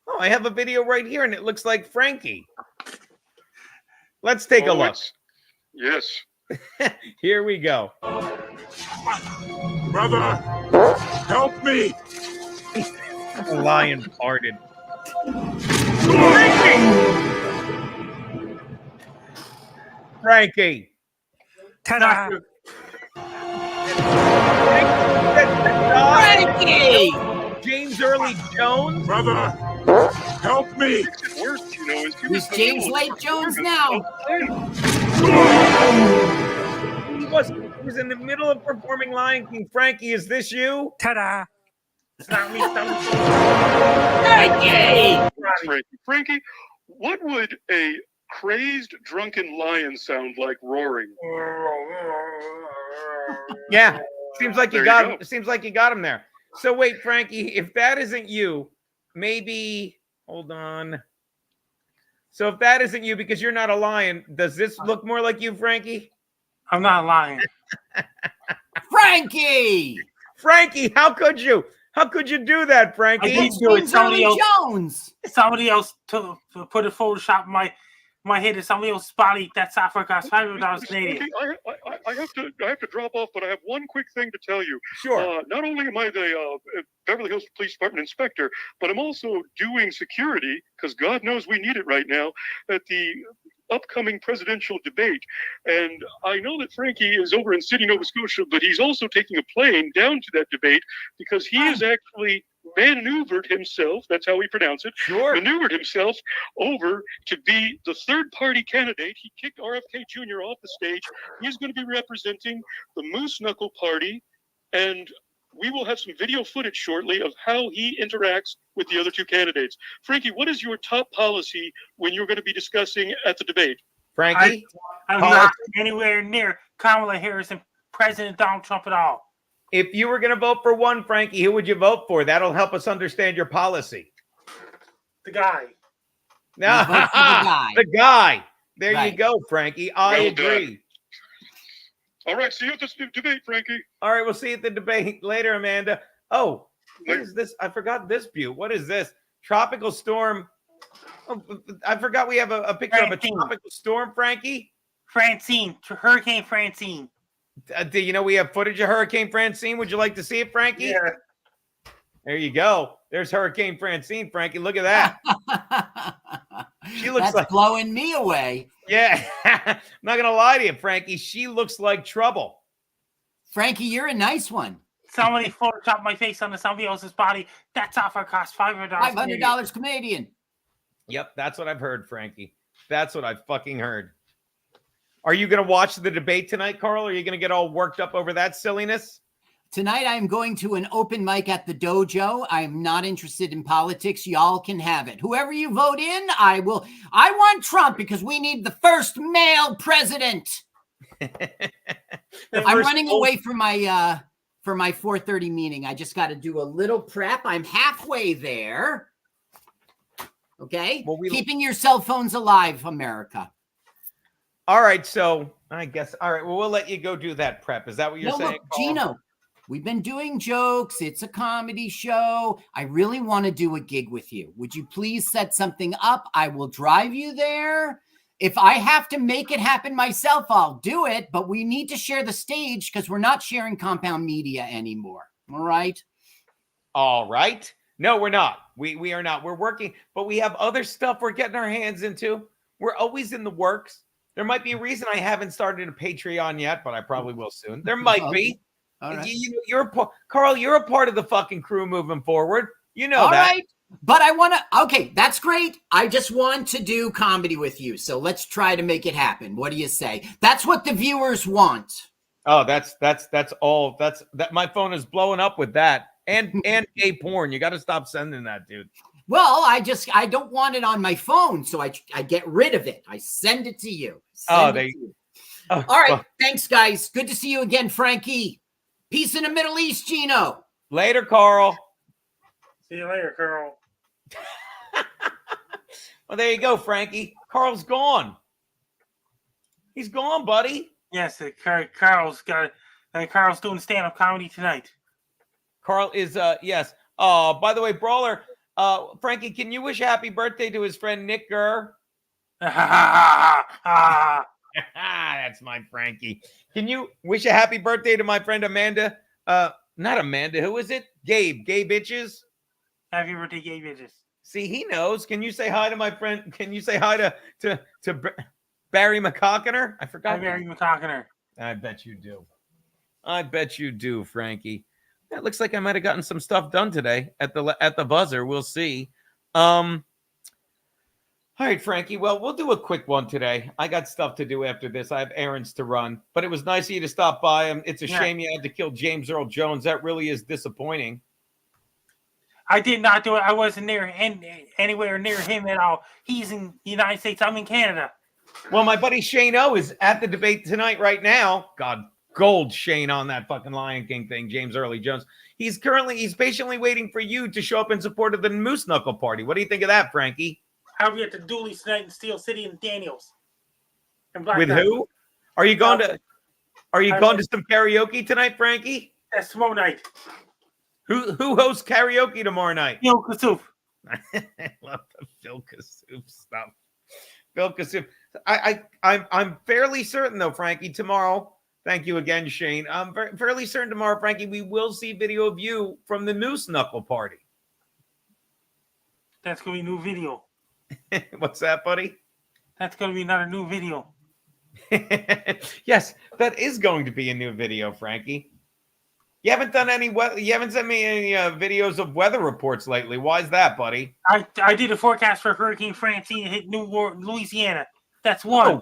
Oh, I have a video right here, and it looks like Frankie. Let's take a look. Yes. Here we go. Brother, help me! The lion parted. Frankie. Ta-da! Frankie! James Early Jones? Brother, help me! Makes it worse, you know, is Who's James Lake Jones now? He was in the middle of performing Lion King. Frankie, is this you? Ta-da! It's not me. Frankie, what would a crazed drunken lion sound like roaring? Yeah, seems like you There you got go. him. Seems like you got him there. So wait, Frankie, if that isn't you, maybe hold on. So if that isn't you, because you're not a lion, does this look more like you, Frankie? I'm not lying. Frankie! Frankie, how could you? How could you do that, Frankie? I didn't do it. Somebody else. Jones. Somebody else to put a Photoshop in my head, and somebody else spotty. That's Africa's $500 Canadian. I have to drop off, but I have one quick thing to tell you. Sure. Not only am I the Beverly Hills Police Department inspector, but I'm also doing security, because God knows we need it right now, at the upcoming presidential debate. And I know that Frankie is over in Sydney, Nova Scotia, but he's also taking a plane down to that debate because he is actually maneuvered himself, that's how we pronounce it, maneuvered himself over to be the third party candidate. He kicked RFK Jr. off the stage. He's going to be representing the Moose Knuckle Party, and we will have some video footage shortly of how he interacts with the other two candidates. Frankie, what is your top policy when you're going to be discussing at the debate? Frankie? I'm not anywhere near Kamala Harris and President Donald Trump at all. If you were going to vote for one, Frankie, who would you vote for? That'll help us understand your policy. The guy. No, You vote for the guy. The guy. There Right. you go, Frankie. I Well agree. done. All right, see you at this debate, Frankie. All right, we'll see you at the debate later, Amanda. Oh, what is this? I forgot this view. What is this? Tropical storm. Oh, I forgot we have a picture of a tropical storm, Frankie. Francine, Hurricane Francine. Do you know we have footage of Hurricane Francine? Would you like to see it, Frankie? Yeah. There you go. There's Hurricane Francine, Frankie. Look at that. She looks That's like blowing me away. Yeah. I'm not gonna lie to you, Frankie. She looks like trouble. Frankie, you're a nice one. Somebody photoshopped my face onto somebody else's body. That's offer cost $500. $500 Canadian. Yep, that's what I've heard, Frankie. That's what I've fucking heard. Are you gonna watch the debate tonight, Carl? Are you gonna get all worked up over that silliness? Tonight, I'm going to an open mic at the dojo. I'm not interested in politics. Y'all can have it. Whoever you vote in, I will. I want Trump because we need the first male president. I'm running away from my 4:30 meeting. I just got to do a little prep. I'm halfway there. Okay. Well, keeping your cell phones alive, America. All right, so I guess. All right, well, we'll let you go do that prep. Is that what you're saying, Look, Carl? Gino. We've been doing jokes. It's a comedy show. I really want to do a gig with you. Would you please set something up? I will drive you there. If I have to make it happen myself, I'll do it. But we need to share the stage because we're not sharing compound media anymore. All right? All right. No, we're not. We are not. We're working, but we have other stuff we're getting our hands into. We're always in the works. There might be a reason I haven't started a Patreon yet, but I probably will soon. There might be. All right. Carl, you're a part of the fucking crew moving forward. You know All that. right. But I want to, okay, that's great. I just want to do comedy with you. So let's try to make it happen. What do you say? That's what the viewers want. Oh, that's all. That my phone is blowing up with that. And gay porn. You got to stop sending that, dude. Well, I don't want it on my phone. So I get rid of it. I send it to you. Oh, all right. Thanks, guys. Good to see you again, Frankie. Peace in the Middle East, Gino. Later, Carl. See you later, Carl. Well, there you go, Frankie. Carl's gone. He's gone, buddy. Yes, Carl's doing stand-up comedy tonight. Carl is yes. Oh, by the way, Brawler, Frankie, can you wish a happy birthday to his friend Nick Gurr? That's my Frankie. Can you wish a happy birthday to my friend Amanda? Not Amanda. Who is it? Gabe. Gabe Itches. Happy birthday, Gabe Itches. See, he knows. Can you say hi to my friend? Can you say hi to Barry McCockiner? I forgot. Hi, Barry McCockiner. I bet you do. I bet you do, Frankie. That looks like I might have gotten some stuff done today at the buzzer. We'll see. All right, Frankie. Well, we'll do a quick one today. I got stuff to do after this. I have errands to run, but it was nice of you to stop by. It's a shame you had to kill James Earl Jones. That really is disappointing. I did not do it. I wasn't near anywhere near him at all. He's in the United States. I'm in Canada. Well, my buddy Shane O is at the debate tonight right now. God, gold Shane on that fucking Lion King thing, James Earl Jones. He's patiently waiting for you to show up in support of the Moose Knuckle Party. What do you think of that, Frankie? I'll be at the Dooley tonight in Steel City and Daniels. And With who? Are you going to some karaoke tonight, Frankie? That's tomorrow night. Who hosts karaoke tomorrow night? Phil Kassouf. I love the Phil Kassouf stuff. Phil Kassouf. I'm fairly certain though, Frankie, tomorrow. Thank you again, Shane. I'm fairly certain tomorrow, Frankie, we will see video of you from the Moose Knuckle Party. That's gonna be a new video. What's that, buddy? That's gonna be another new video. Yes, that is going to be a new video, Frankie. You haven't done any you haven't sent me any videos of weather reports lately. Why is that, buddy? I did a forecast for Hurricane Francine to hit Louisiana. That's one. Oh,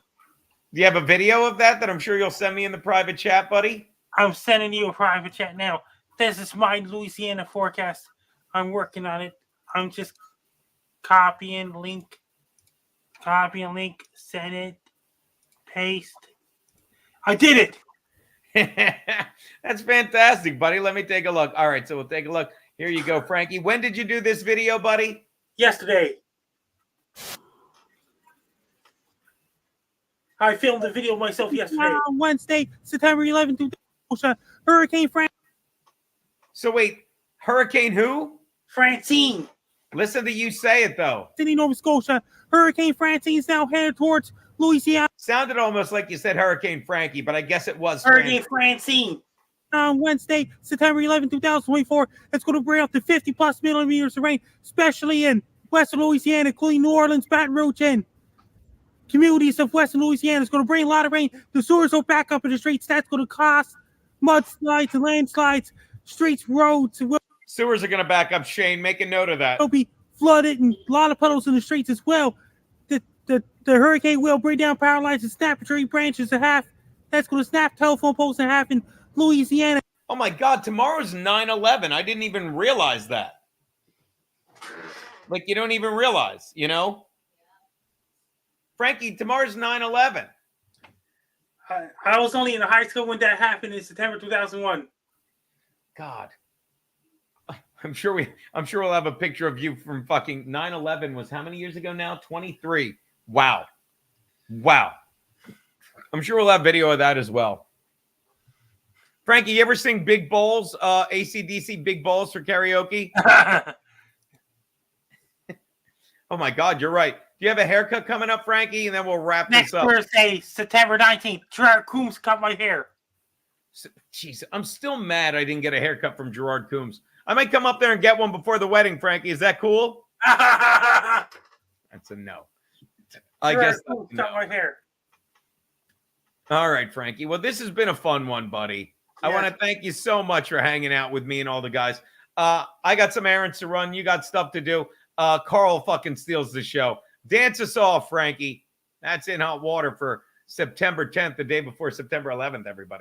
do you have a video of that I'm sure you'll send me in the private chat, buddy? I'm sending you a private chat now. This is my Louisiana forecast. I'm working on it. I'm just copying link, send it, paste. I did it. That's fantastic, buddy. Let me take a look. All right, so we'll take a look. Here you go, Frankie. When did you do this video, buddy? Yesterday. I filmed the video myself yesterday. On Wednesday, September 11th, Hurricane Francine. So wait, Hurricane who? Francine. Listen to you say it, though. Sydney, Nova Scotia. Hurricane Francine is now headed towards Louisiana. Sounded almost like you said Hurricane Frankie, but I guess it was Hurricane Francine. On Wednesday, September 11th, 2024, it's going to bring up to 50-plus millimeters of rain, especially in western Louisiana, including New Orleans, Baton Rouge, and communities of western Louisiana. It's going to bring a lot of rain. The sewers will back up in the streets. That's going to cause mudslides and landslides. Streets, roads. Sewers are going to back up, Shane. Make a note of that. It'll be flooded and a lot of puddles in the streets as well. The hurricane will bring down power lines and snap tree branches in half. That's going to snap telephone poles in half in Louisiana. Oh, my God. Tomorrow's 9/11. I didn't even realize that. Like, you don't even realize, you know? Frankie, tomorrow's 9/11. I was only in high school when that happened in September 2001. God. I'm sure we'll have a picture of you from fucking 9/11 was how many years ago now? 23. Wow. I'm sure we'll have video of that as well. Frankie, you ever sing Big Bowls, AC/DC Big Bowls for karaoke? Oh my God, you're right. Do you have a haircut coming up, Frankie? And then we'll wrap Next this up. Thursday, September 19th, Gerard Coombs cut my hair. Jeez, I'm still mad I didn't get a haircut from Gerard Coombs. I might come up there and get one before the wedding, Frankie. Is that cool? That's a no. I guess that's a no. Cut my hair. All right, Frankie. Well, this has been a fun one, buddy. Yeah. I want to thank you so much for hanging out with me and all the guys. I got some errands to run. You got stuff to do. Carl fucking steals the show. Dance us off, Frankie. That's In Hot Water for September 10th, the day before September 11th, everybody.